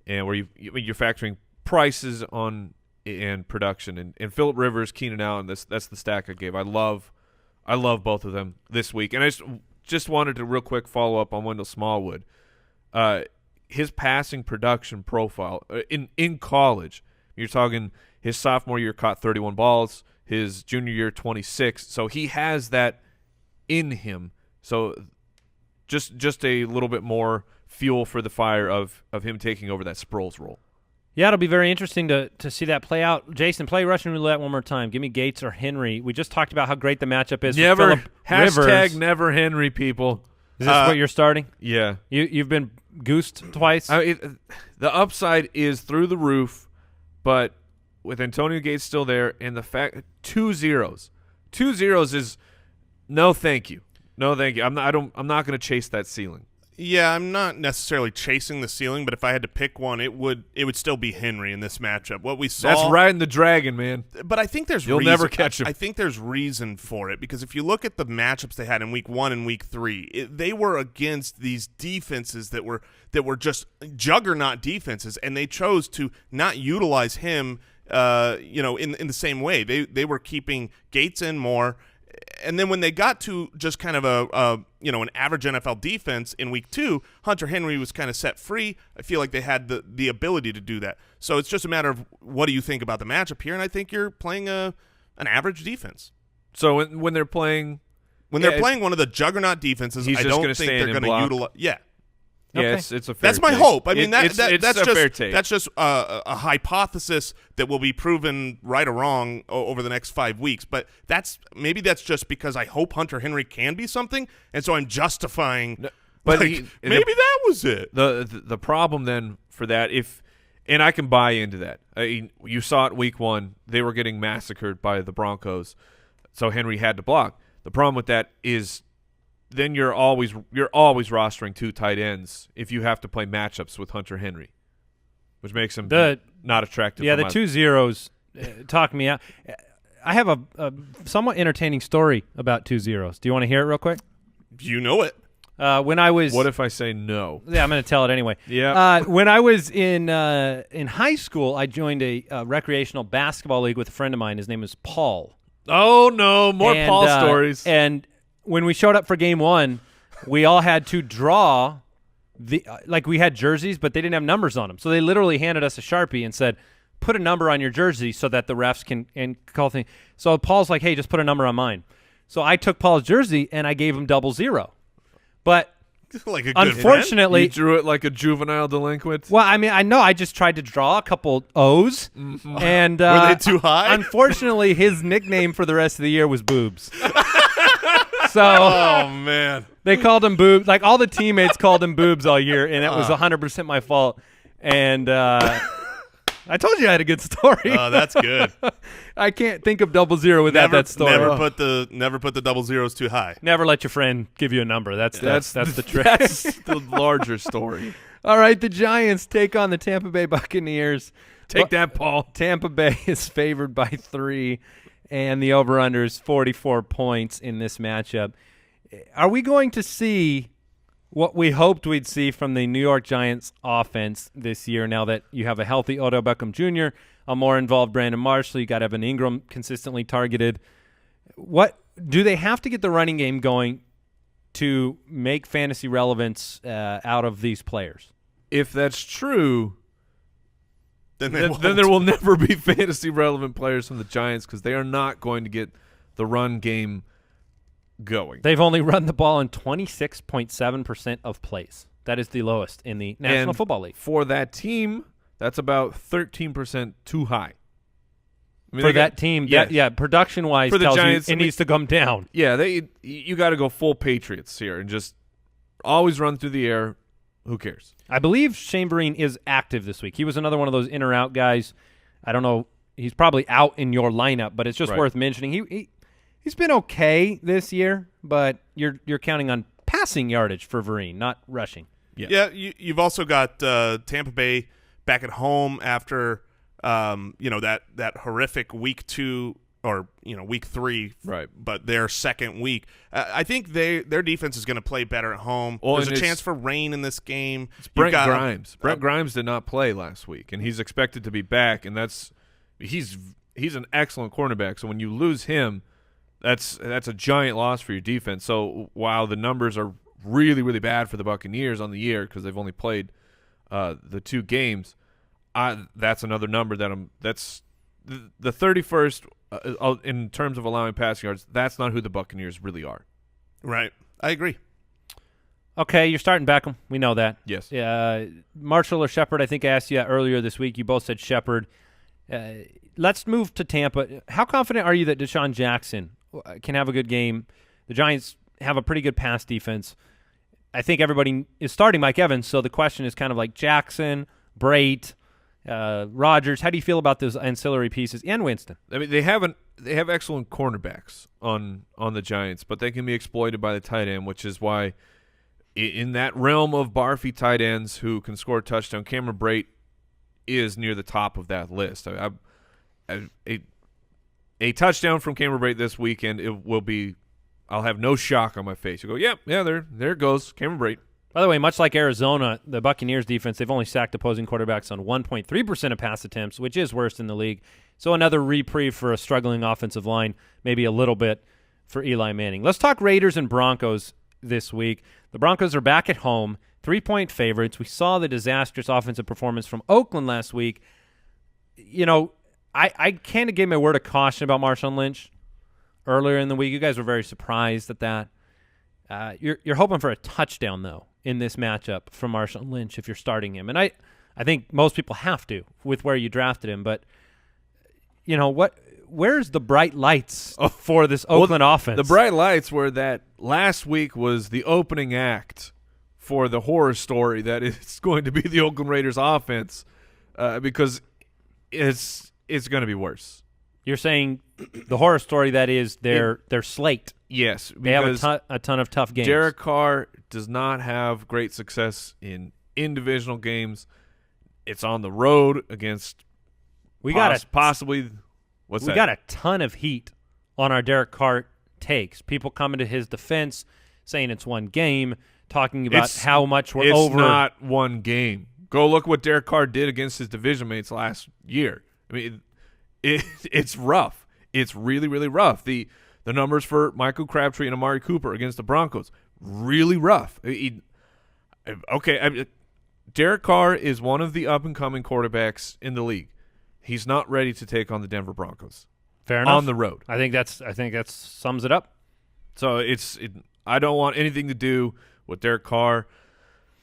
and where you're factoring prices on and production. And Phillip Rivers, Keenan Allen, that's the stack I gave. I love both of them this week. And I just wanted to real quick follow up on Wendell Smallwood. His passing production profile in college, you're talking his sophomore year caught 31 balls, his junior year 26. So he has that in him. So just a little bit more fuel for the fire of him taking over that Sproles role.
Yeah, it'll be very interesting to see that play out. Jason, play Russian roulette one more time. Give me Gates or Henry. We just talked about how great the matchup is.
Never
for Phillip Rivers.
never Henry, people.
Is this what you're starting?
Yeah.
You've been goosed twice?
The upside is through the roof, but with Antonio Gates still there and the fact 2 zeros. 2 zeros is no thank you. No thank you. I'm not going to chase that ceiling.
Yeah, I'm not necessarily chasing the ceiling, but if I had to pick one, it would still be Henry in this matchup. What we saw,
that's riding the dragon, man.
But I think there's
you'll
reason.
Never catch him.
I think there's reason for it because if you look at the matchups they had in Week 1 and Week 3, they were against these defenses that were just juggernaut defenses, and they chose to not utilize him, in the same way. They were keeping Gates in more. And then when they got to just kind of an average NFL defense in Week 2, Hunter Henry was kind of set free. I feel like they had the ability to do that. So it's just a matter of what do you think about the matchup here, and I think you're playing an average defense.
So when they're playing
they're playing one of the juggernaut defenses, I don't think they're going to utilize. Yeah.
Yeah,
okay.
it's a fair
That's my
take.
hope. I mean,
that's
just
fair take.
That's just a hypothesis that will be proven right or wrong over the next 5 weeks. But that's just because I hope Hunter Henry can be something, and so I'm justifying.
No, but
maybe that was it.
The problem then for that, and I can buy into that. You saw it Week 1; they were getting massacred by the Broncos, so Henry had to block. The problem with that is, then you're always rostering 2 tight ends if you have to play matchups with Hunter Henry, which makes him not attractive.
Yeah, the 2 zeros talk me out. I have a somewhat entertaining story about 2 zeros. Do you want to hear it real quick?
You know it.
When I was,
what if I say no?
Yeah, I'm going to tell it anyway.
Yeah.
When I was in high school, I joined a recreational basketball league with a friend of mine. His name was Paul.
Oh no, more Paul stories.
And when we showed up for game 1, we all had to draw we had jerseys, but they didn't have numbers on them. So they literally handed us a Sharpie and said, put a number on your jersey so that the refs can call things. So Paul's like, hey, just put a number on mine. So I took Paul's jersey and I gave him 00. But
like a good
unfortunately,
you drew it like a juvenile delinquent.
Well, I mean, I know I just tried to draw a couple O's, and
were they too high?
Unfortunately, his nickname for the rest of the year was Boobs. So,
oh man,
they called him Boobs. Like all the teammates called him Boobs all year, and it was 100% my fault. And I told you I had a good story.
Oh, that's good.
I can't think of 00 without that story.
Never put the 00s too high.
Never let your friend give you a number. That's the trick.
That's the larger story.
All right, the Giants take on the Tampa Bay Buccaneers.
Take that, Paul.
Tampa Bay is favored by 3, and the over-under is 44 points in this matchup. Are we going to see what we hoped we'd see from the New York Giants offense this year now that you have a healthy Odell Beckham Jr., a more involved Brandon Marshall, you got Evan Ingram consistently targeted? What do they have to get the running game going to make fantasy relevance out of these players?
If that's true,
then
there will never be fantasy relevant players from the Giants because they are not going to get the run game going.
They've only run the ball in 26.7% of plays. That is the lowest in the National Football League.
For that team, that's about 13% too high. I mean,
for that team,
yes.
production-wise,
for the
tells
Giants,
you it needs to come down.
Yeah, you got to go full Patriots here and just always run through the air. Who cares?
I believe Shane Vereen is active this week. He was another one of those in or out guys. I don't know. He's probably out in your lineup, but it's just worth mentioning. He's been okay this year, but you're counting on passing yardage for Vereen, not rushing.
Yeah, you've also got Tampa Bay back at home after that horrific week 2 or week 3,
right?
But their second week, I think their defense is going to play better at home.
Well,
there's a chance for rain in this game.
It's Brent Grimes. Brent Grimes did not play last week, and he's expected to be back. And he's an excellent cornerback. So when you lose him, that's a giant loss for your defense. So while the numbers are really, really bad for the Buccaneers on the year because they've only played the 2 games, that's another number that's the 31st in terms of allowing passing yards. That's not who the Buccaneers really are.
Right. I agree.
Okay, you're starting Beckham. We know that.
Yes.
Marshall or Shepard, I think I asked you earlier this week. You both said Shepard. Let's move to Tampa. How confident are you that Deshaun Jackson can have a good game? The Giants have a pretty good pass defense. I think everybody is starting Mike Evans, so the question is kind of like Jackson, Brait, Rodgers. How do you feel about those ancillary pieces? And Winston.
I mean, they have excellent cornerbacks on the Giants, but they can be exploited by the tight end, which is why in that realm of barfy tight ends who can score a touchdown, Cameron Brait is near the top of that list. A touchdown from Cameron Brait this weekend, it will be. I'll have no shock on my face. You go, yeah, there it goes, Cameron Brait.
By the way, much like Arizona, the Buccaneers defense, they've only sacked opposing quarterbacks on 1.3% of pass attempts, which is worst in the league. So another reprieve for a struggling offensive line, maybe a little bit for Eli Manning. Let's talk Raiders and Broncos this week. The Broncos are back at home, 3-point favorites. We saw the disastrous offensive performance from Oakland last week. I kind of gave my word of caution about Marshawn Lynch earlier in the week. You guys were very surprised at that. You're hoping for a touchdown, though, in this matchup from Marshawn Lynch if you're starting him. And I think most people have to with where you drafted him. But, where's the bright lights for this Oakland offense?
The bright lights were that last week was the opening act for the horror story that is going to be the Oakland Raiders offense because it's going to be worse.
You're saying the horror story that is their slate.
Yes.
They have a ton of tough games.
Derek Carr does not have great success in divisional games. It's on the road against possibly – what's that?
We got a ton of heat on our Derek Carr takes. People coming to his defense saying it's one game, talking about how much we're over.
It's not one game. Go look what Derek Carr did against his division mates last year. I mean, it's rough. It's really, really rough. The numbers for Michael Crabtree and Amari Cooper against the Broncos, really rough. Derek Carr is one of the up-and-coming quarterbacks in the league. He's not ready to take on the Denver Broncos.
Fair enough.
On the road.
I think that sums it up.
So I don't want anything to do with Derek Carr.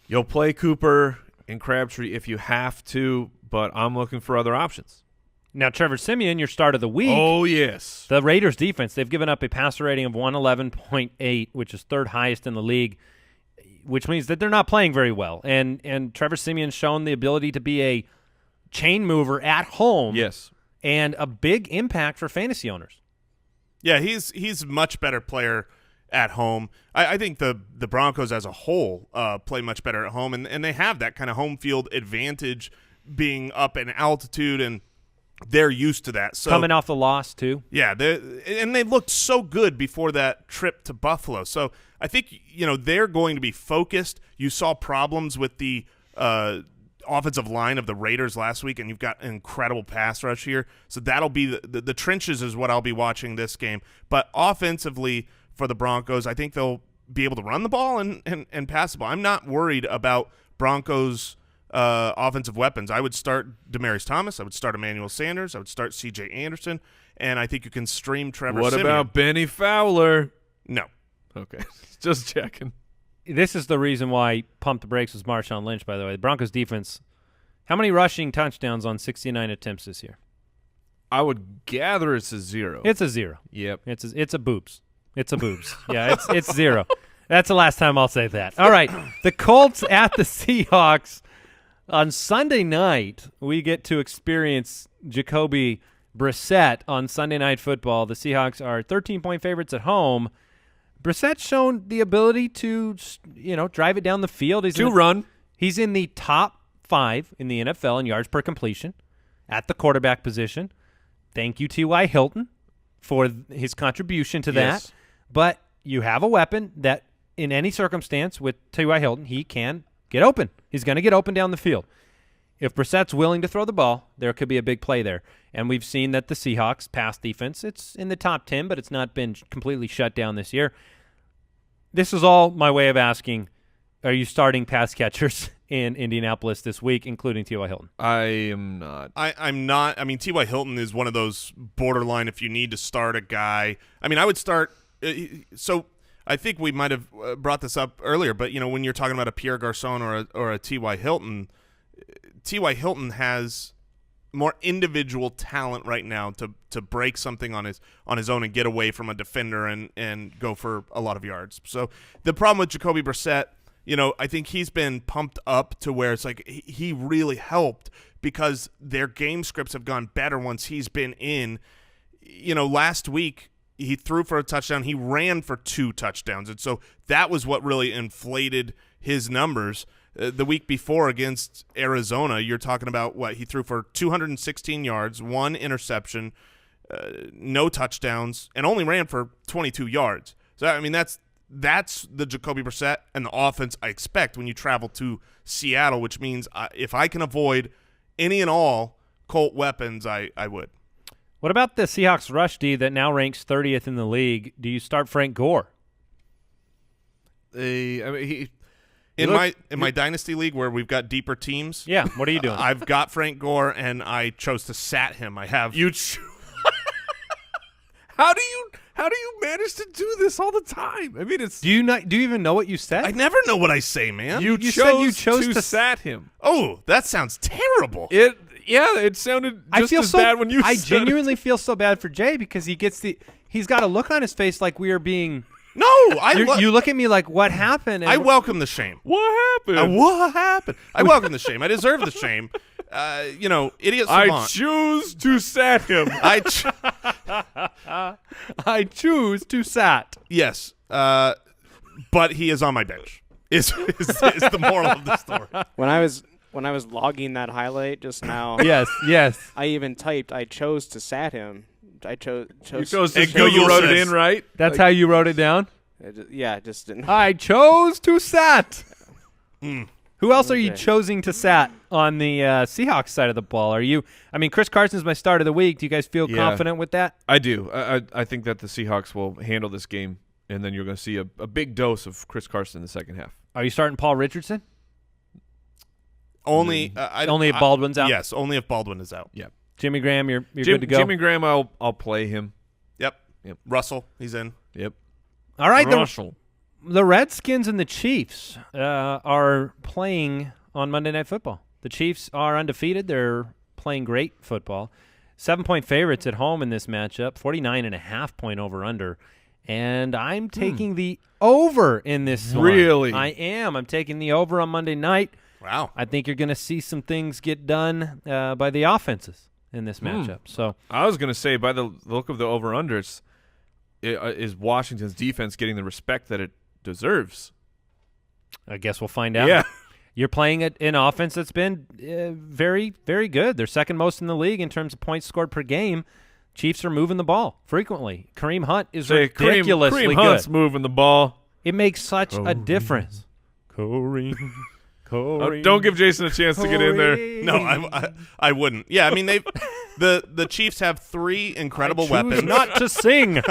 You'll play Cooper and Crabtree if you have to, but I'm looking for other options.
Now, Trevor Siemian, your start of the week.
Oh, yes.
The Raiders defense, they've given up a passer rating of 111.8, which is third highest in the league, which means that they're not playing very well. And Trevor Siemian's shown the ability to be a chain mover at home.
Yes.
And a big impact for fantasy owners.
Yeah, he's a much better player at home. I think the Broncos as a whole play much better at home, and they have that kind of home field advantage being up in altitude, and they're used to that. So
coming off the loss too.
Yeah, they looked so good before that trip to Buffalo. So I think they're going to be focused. You saw problems with the offensive line of the Raiders last week, and you've got an incredible pass rush here. So that'll be the trenches is what I'll be watching this game. But offensively for the Broncos, I think they'll be able to run the ball and pass the ball. I'm not worried about Broncos offensive weapons. I would start Demaryius Thomas. I would start Emmanuel Sanders. I would start C.J. Anderson. And I think you can stream Trevor Siemian.
What about Benny Fowler?
No.
Okay. Just checking.
This is the reason why pump the brakes was Marshawn Lynch, by the way. The Broncos defense, how many rushing touchdowns on 69 attempts this year?
I would gather it's a 0.
It's a 0.
Yep.
It's a boobs. It's a boobs. Yeah, it's 0. That's the last time I'll say that. All right, the Colts at the Seahawks. On Sunday night, we get to experience Jacoby Brissett on Sunday Night Football. The Seahawks are 13-point favorites at home. Brissett's shown the ability to, drive it down the field. He's in the top 5 in the NFL in yards per completion at the quarterback position. Thank you, T.Y. Hilton, for his contribution to that. But you have a weapon that, in any circumstance with T.Y. Hilton, he can get open. He's going to get open down the field. If Brissett's willing to throw the ball, there could be a big play there. And we've seen that the Seahawks pass defense, it's in the top 10, but it's not been completely shut down this year. This is all my way of asking, are you starting pass catchers in Indianapolis this week, including T.Y. Hilton?
I am not.
I'm not. I mean, T.Y. Hilton is one of those borderline if you need to start a guy. I mean, I would start so I think we might have brought this up earlier, but, when you're talking about a Pierre Garçon or a T.Y. Hilton has more individual talent right now to break something on his own and get away from a defender and go for a lot of yards. So the problem with Jacoby Brissett, I think he's been pumped up to where it's like he really helped because their game scripts have gone better once he's been in. Last week he threw for a touchdown. He ran for 2 touchdowns. And so that was what really inflated his numbers. The week before against Arizona, you're talking about what? He threw for 216 yards, 1 interception, no touchdowns, and only ran for 22 yards. So, I mean, that's the Jacoby Brissett and the offense I expect when you travel to Seattle, which means if I can avoid any and all Colt weapons, I would.
What about the Seahawks rush D that now ranks 30th in the league? Do you start Frank Gore?
In my dynasty league where we've got deeper teams,
yeah. What are you doing?
I've got Frank Gore, and I chose to sat him. I have you.
How do you manage to do this all the time? I mean, it's.
Do you even know what you said?
I never know what I say, man.
You chose to sat him.
Oh, that sounds terrible.
It sounded just as bad when you.
I
said
genuinely feel so bad for Jay because he's got a look on his face like we are being.
No,
you look at me like, what happened? And
I welcome the shame.
What happened?
What happened? I welcome the shame. I deserve the shame. Idiot savant.
I choose to sat him.
I choose to sat.
Yes, but he is on my bench. Is the moral of the story.
When I was logging that highlight just now,
yes.
I even typed, I chose to sat him. I chose.
You wrote it in right.
That's how you wrote it down.
It just didn't.
I chose to sat. Who else are you choosing to sat on the Seahawks side of the ball? Chris Carson's my start of the week. Do you guys feel confident with that?
I do. I think that the Seahawks will handle this game, and then you're going to see a big dose of Chris Carson in the second half.
Are you starting Paul Richardson?
Only
if Baldwin's out?
Yes, only if Baldwin is out.
Yeah.
Jimmy Graham, you're good to go?
Jimmy Graham, I'll play him.
Yep. Russell, he's in.
Yep.
All right.
Russell.
The Redskins and the Chiefs are playing on Monday Night Football. The Chiefs are undefeated. They're playing great football. 7-point favorites at home in this matchup, 49.5-point over-under. And I'm taking the over in this one.
Really?
I am. I'm taking the over on Monday night.
Wow.
I think you're going to see some things get done by the offenses in this matchup. So
I was going to say, by the look of the over-under, is Washington's defense getting the respect that it deserves?
I guess we'll find out.
Yeah.
You're playing an offense that's been very, very good. They're second most in the league in terms of points scored per game. Chiefs are moving the ball frequently. Kareem Hunt is ridiculously
Kareem Hunt's
good.
moving the ball.
It makes such a difference.
Don't give Jason a chance to get in there.
No, I wouldn't. Yeah, I mean the Chiefs have 3 incredible weapons.
Not to sing.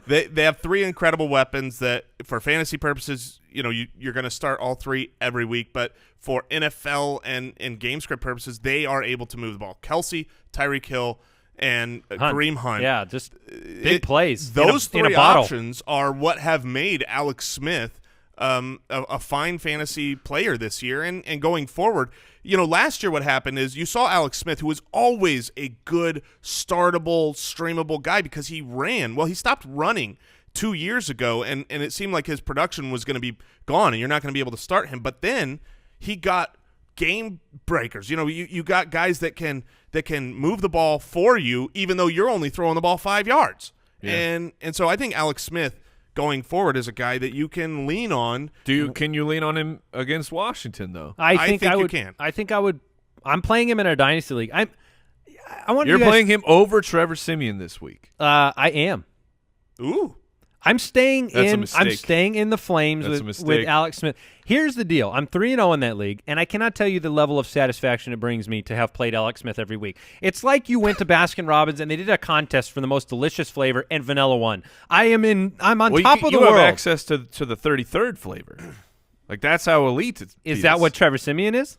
They have 3 incredible weapons that, for fantasy purposes, you're going to start all 3 every week. But for NFL and game script purposes, they are able to move the ball. Kelsey, Tyreek Hill, and Kareem Hunt.
Yeah, just big plays.
Those
in a
3
bottle.
options are what have made Alex Smith a fine fantasy player this year and going forward. Last year what happened is you saw Alex Smith, who was always a good startable, streamable guy because he ran. Well, he stopped running 2 years ago, and it seemed like his production was going to be gone, and you're not going to be able to start him. But then he got game breakers. You got guys that can move the ball for you, even though you're only throwing the ball 5 yards. Yeah. And so I think Alex Smith going forward is a guy that you can lean on.
Can you lean on him against Washington though?
I think
you can.
I think I would. I'm playing him in a dynasty league.
You're playing him over Trevor Siemian this week.
I am.
Ooh.
I'm staying
That's a
in.
mistake.
I'm staying in the flames with Alex Smith. Here's the deal: I'm 3-0 in that league, and I cannot tell you the level of satisfaction it brings me to have played Alex Smith every week. It's like you went to Baskin Robbins and they did a contest for the most delicious flavor, and vanilla won. I'm on top of the world.
You have access to the 33rd flavor. Like that's how elite it is.
Is that what Trevor Siemian is?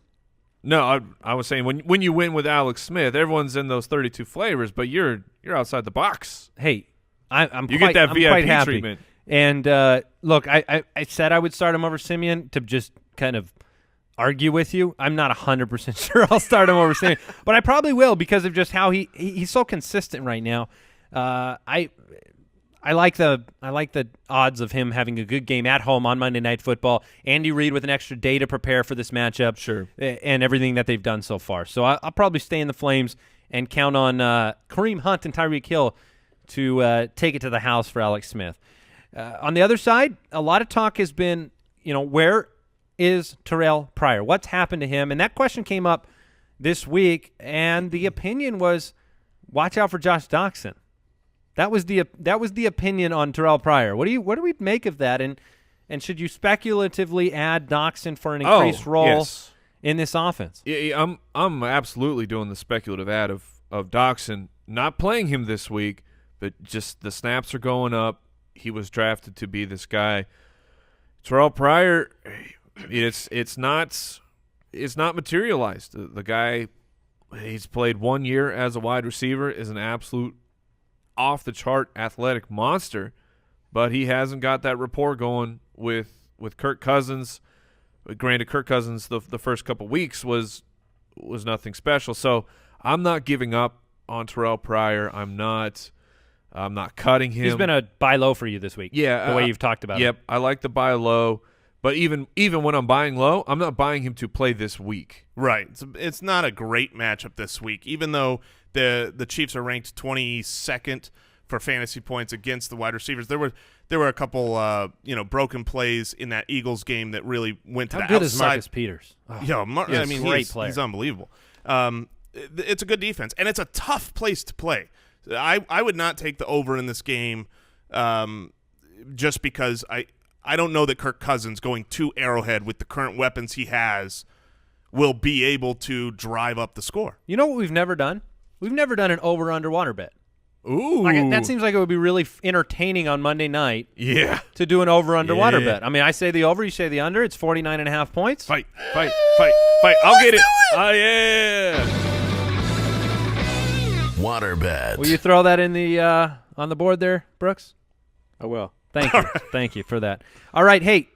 No, I was saying when you win with Alex Smith, everyone's in those 32 flavors, but you're outside the box.
Hey. I'm
you
quite,
get that
I'm
VIP
quite happy.
treatment.
And look, I said I would start him over Siemian to just kind of argue with you. I'm not 100% sure I'll start him over Siemian, but I probably will because of just how he's so consistent right now. I like the odds of him having a good game at home on Monday Night Football. Andy Reid with an extra day to prepare for this matchup,
sure,
and everything that they've done so far. So I'll probably stay in the Flames and count on Kareem Hunt and Tyreek Hill to take it to the house for Alex Smith. On the other side, a lot of talk has been, where is Terrell Pryor? What's happened to him? And that question came up this week, and the opinion was, watch out for Josh Doxson. That was the opinion on Terrell Pryor. What do we make of that? And should you speculatively add Doxson for an increased role in this offense?
Yeah, I'm absolutely doing the speculative ad of Doxson, not playing him this week. But just the snaps are going up. He was drafted to be this guy. Terrell Pryor, it's not materialized. The guy, he's played 1 year as a wide receiver, is an absolute off the chart athletic monster, but he hasn't got that rapport going with Kirk Cousins. Granted, Kirk Cousins the first couple weeks was nothing special. So I'm not giving up on Terrell Pryor. I'm not cutting him.
He's been a buy low for you this week.
Yeah,
the way you've talked about it.
Yep, I like the buy low, but even when I'm buying low, I'm not buying him to play this week.
Right. It's not a great matchup this week, even though the Chiefs are ranked 22nd for fantasy points against the wide receivers. There were a couple broken plays in that Eagles game that really went to the outside.
How good is Marcus Peters?
Great player. He's unbelievable. It's a good defense, and it's a tough place to play. I would not take the over in this game just because I don't know that Kirk Cousins going to Arrowhead with the current weapons he has will be able to drive up the score.
You know what we've never done? We've never done an over-under-water bet.
Ooh.
That seems like it would be really entertaining on Monday night.
Yeah.
To do an over-under-water bet. I mean, I say the over, you say the under. It's 49.5 points.
Fight. I'll get it. Oh, yeah.
Water bet.
Will you throw that in the on the board there, Brooks?
I will.
Thank you. Thank you for that. All right. Hey,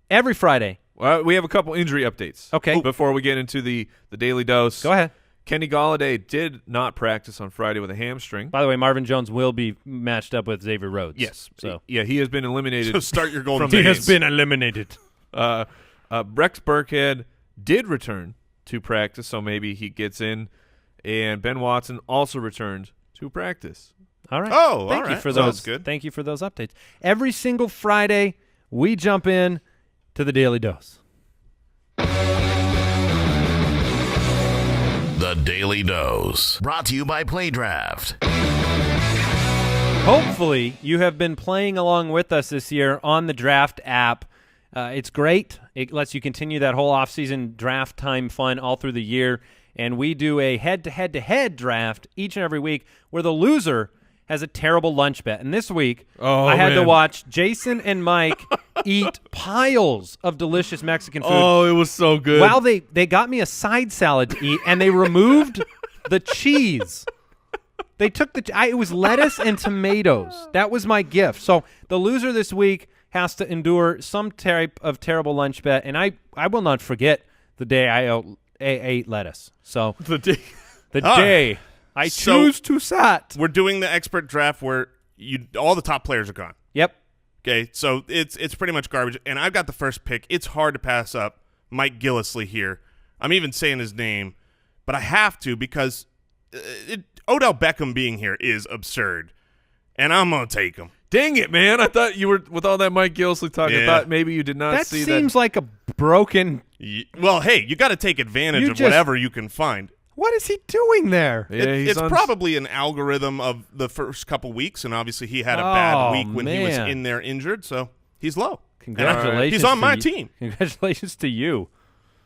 every Friday.
Well, we have a couple injury updates.
Okay.
Before we get into the daily dose.
Go ahead.
Kenny Golladay did not practice on Friday with a hamstring.
By the way, Marvin Jones will be matched up with Xavier Rhodes.
Yes.
So
yeah, he has been eliminated.
So start your golden
He
days.
has been eliminated.
Rex Burkhead did return to practice, so maybe he gets in. And Ben Watson also returned to practice.
All right.
Oh,
Thank
all
you
right.
for
Sounds
those.
good.
Thank you for those updates. Every single Friday, we jump in to the Daily Dose.
The Daily Dose, brought to you by PlayDraft.
Hopefully, you have been playing along with us this year on the Draft app. It's great. It lets you continue that whole off-season draft time fun all through the year. And we do a head-to-head-to-head draft each and every week where the loser has a terrible lunch bet. And this week, I had to watch Jason and Mike eat piles of delicious Mexican food.
Oh, it was so good.
While they got me a side salad to eat, and they removed the cheese. They took it was lettuce and tomatoes. That was my gift. So the loser this week has to endure some type of terrible lunch bet, and I will not forget the day I ate lettuce. So
the day
I choose to sat.
We're doing the expert draft where all the top players are gone.
Yep.
Okay, so it's pretty much garbage, and I've got the first pick. It's hard to pass up Mike Gillislee here. I'm even saying his name, but I have to because Odell Beckham being here is absurd, and I'm going to take him.
Dang it, man. I thought you were, with all that Mike Gillislee talk, I thought maybe you did not see that.
That seems like a broken.
Well, hey, you got to take advantage of whatever you can find.
What is he doing there?
Yeah,
it's probably an algorithm of the first couple weeks, and obviously he had a bad week when he was in there injured, so he's low.
Congratulations.
He's on my team.
Congratulations to you.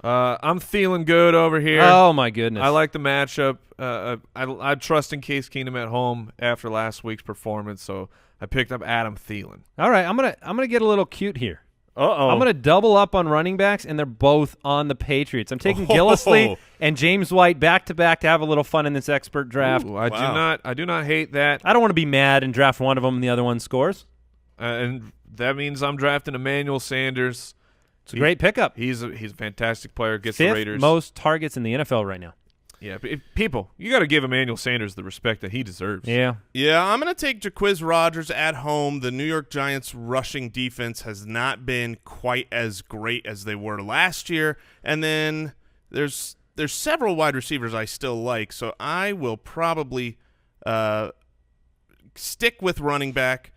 I'm feeling good over here.
Oh, my goodness.
I like the matchup. I trust in Case Keenum at home after last week's performance, so I picked up Adam Thielen.
All right, I'm gonna get a little cute here.
Uh-oh.
I'm gonna double up on running backs, and they're both on the Patriots. I'm taking Gillislee and James White back-to-back to have a little fun in this expert draft.
Ooh, I do not hate that.
I don't want to be mad and draft one of them and the other one scores.
And that means I'm drafting Emmanuel Sanders.
It's a great pickup.
He's a fantastic player. Gets
Fifth
the Raiders
most targets in the NFL right now.
Yeah, people, you got to give Emmanuel Sanders the respect that he deserves.
Yeah.
Yeah, I'm going to take Jacquizz Rodgers at home. The New York Giants rushing defense has not been quite as great as they were last year. And then there's several wide receivers I still like, so I will probably stick with running back.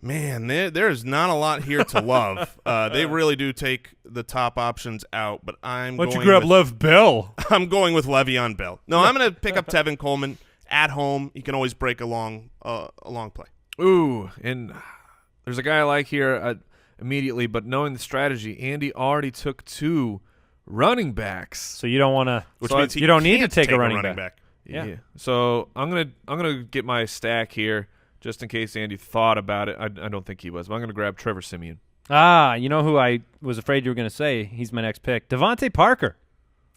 Man, there is not a lot here to love. They really do take the top options out, but I'm going with
Lev Bell?
I'm going with Le'Veon Bell. No, I'm going to pick up Tevin Coleman at home. He can always break a long play.
Ooh, and there's a guy I like here immediately, but knowing the strategy, Andy already took 2 running backs.
So you don't want to.
Which means
you don't need to take a running back.
Yeah. So I'm gonna get my stack here. Just in case Andy thought about it. I don't think he was, but I'm going to grab Trevor Siemian.
You know who I was afraid you were going to say? He's my next pick. Davante Parker.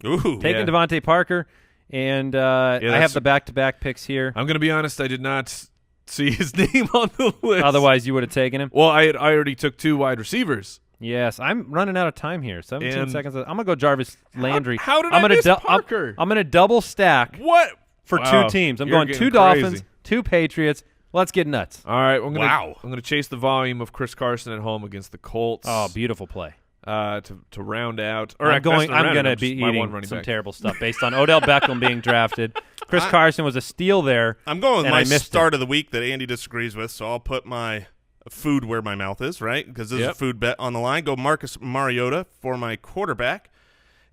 Ooh.
Taking Davante Parker, and I have the back-to-back picks here.
I'm going to be honest, I did not see his name on the list.
Otherwise, you would have taken him.
Well, I already took 2 wide receivers.
Yes, I'm running out of time here. 17 seconds. I'm going to go Jarvis Landry.
How did I miss Parker?
I'm going to double stack
What?
For 2 teams. I'm going 2 Dolphins, 2 Patriots. Let's get nuts.
All right, I'm going to chase the volume of Chris Carson at home against the Colts.
Oh, beautiful play.
To round out.
I'm going to be eating some terrible stuff based on Odell Beckham being drafted. Chris Carson was a steal there.
I'm going with my start of the week that Andy disagrees with, so I'll put my food where my mouth is, right? Because this is a food bet on the line. Go Marcus Mariota for my quarterback.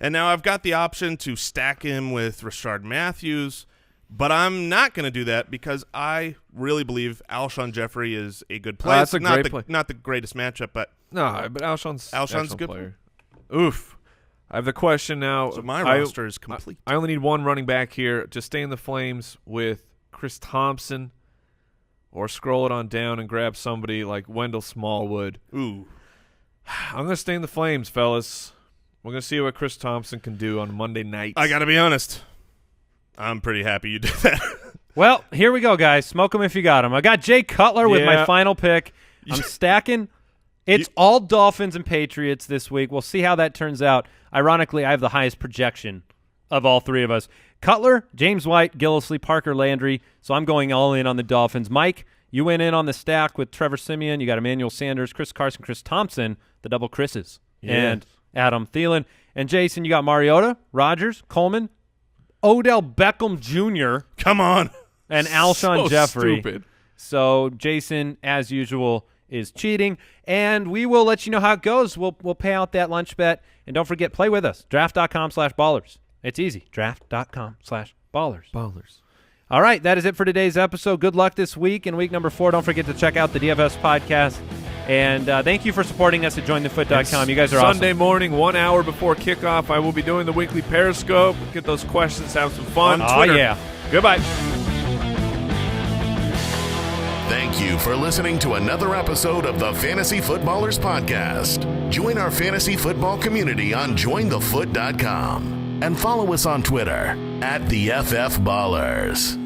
And now I've got the option to stack him with Rashard Matthews. But I'm not going to do that because I really believe Alshon Jeffrey is a good player.
That's a great play.
Not the greatest matchup, but
Alshon's
a good
player. Oof. I have the question now.
So my roster is complete.
I only need 1 running back here. Just stay in the flames with Chris Thompson, or scroll it on down and grab somebody like Wendell Smallwood.
Ooh.
I'm going to stay in the flames, fellas. We're going to see what Chris Thompson can do on Monday night.
I got to be honest. I'm pretty happy you did that.
Well, here we go, guys. Smoke them if you got them. I got Jay Cutler with my final pick. I'm stacking. It's all Dolphins and Patriots this week. We'll see how that turns out. Ironically, I have the highest projection of all 3 of us. Cutler, James White, Gillislee, Parker, Landry. So I'm going all in on the Dolphins. Mike, you went in on the stack with Trevor Siemian. You got Emmanuel Sanders, Chris Carson, Chris Thompson, the double Chris's, and Adam Thielen. And Jason, you got Mariota, Rodgers, Coleman, Odell Beckham Jr.
Come on.
And Alshon Jeffrey.
Stupid.
So Jason, as usual, is cheating. And we will let you know how it goes. We'll pay out that lunch bet. And don't forget, play with us. Draft.com/ballers. It's easy. Draft.com/ballers.
Ballers.
All right, that is it for today's episode. Good luck this week. In week number 4, don't forget to check out the DFS podcast. And thank you for supporting us at jointhefoot.com. You guys are
Sunday
awesome.
morning, 1 hour before kickoff, I will be doing the weekly Periscope. Get those questions, have some fun.
Oh,
Twitter.
yeah.
Goodbye.
Thank you for listening to another episode of the Fantasy Footballers Podcast. Join our fantasy football community on jointhefoot.com and follow us on Twitter @TheFFBallers.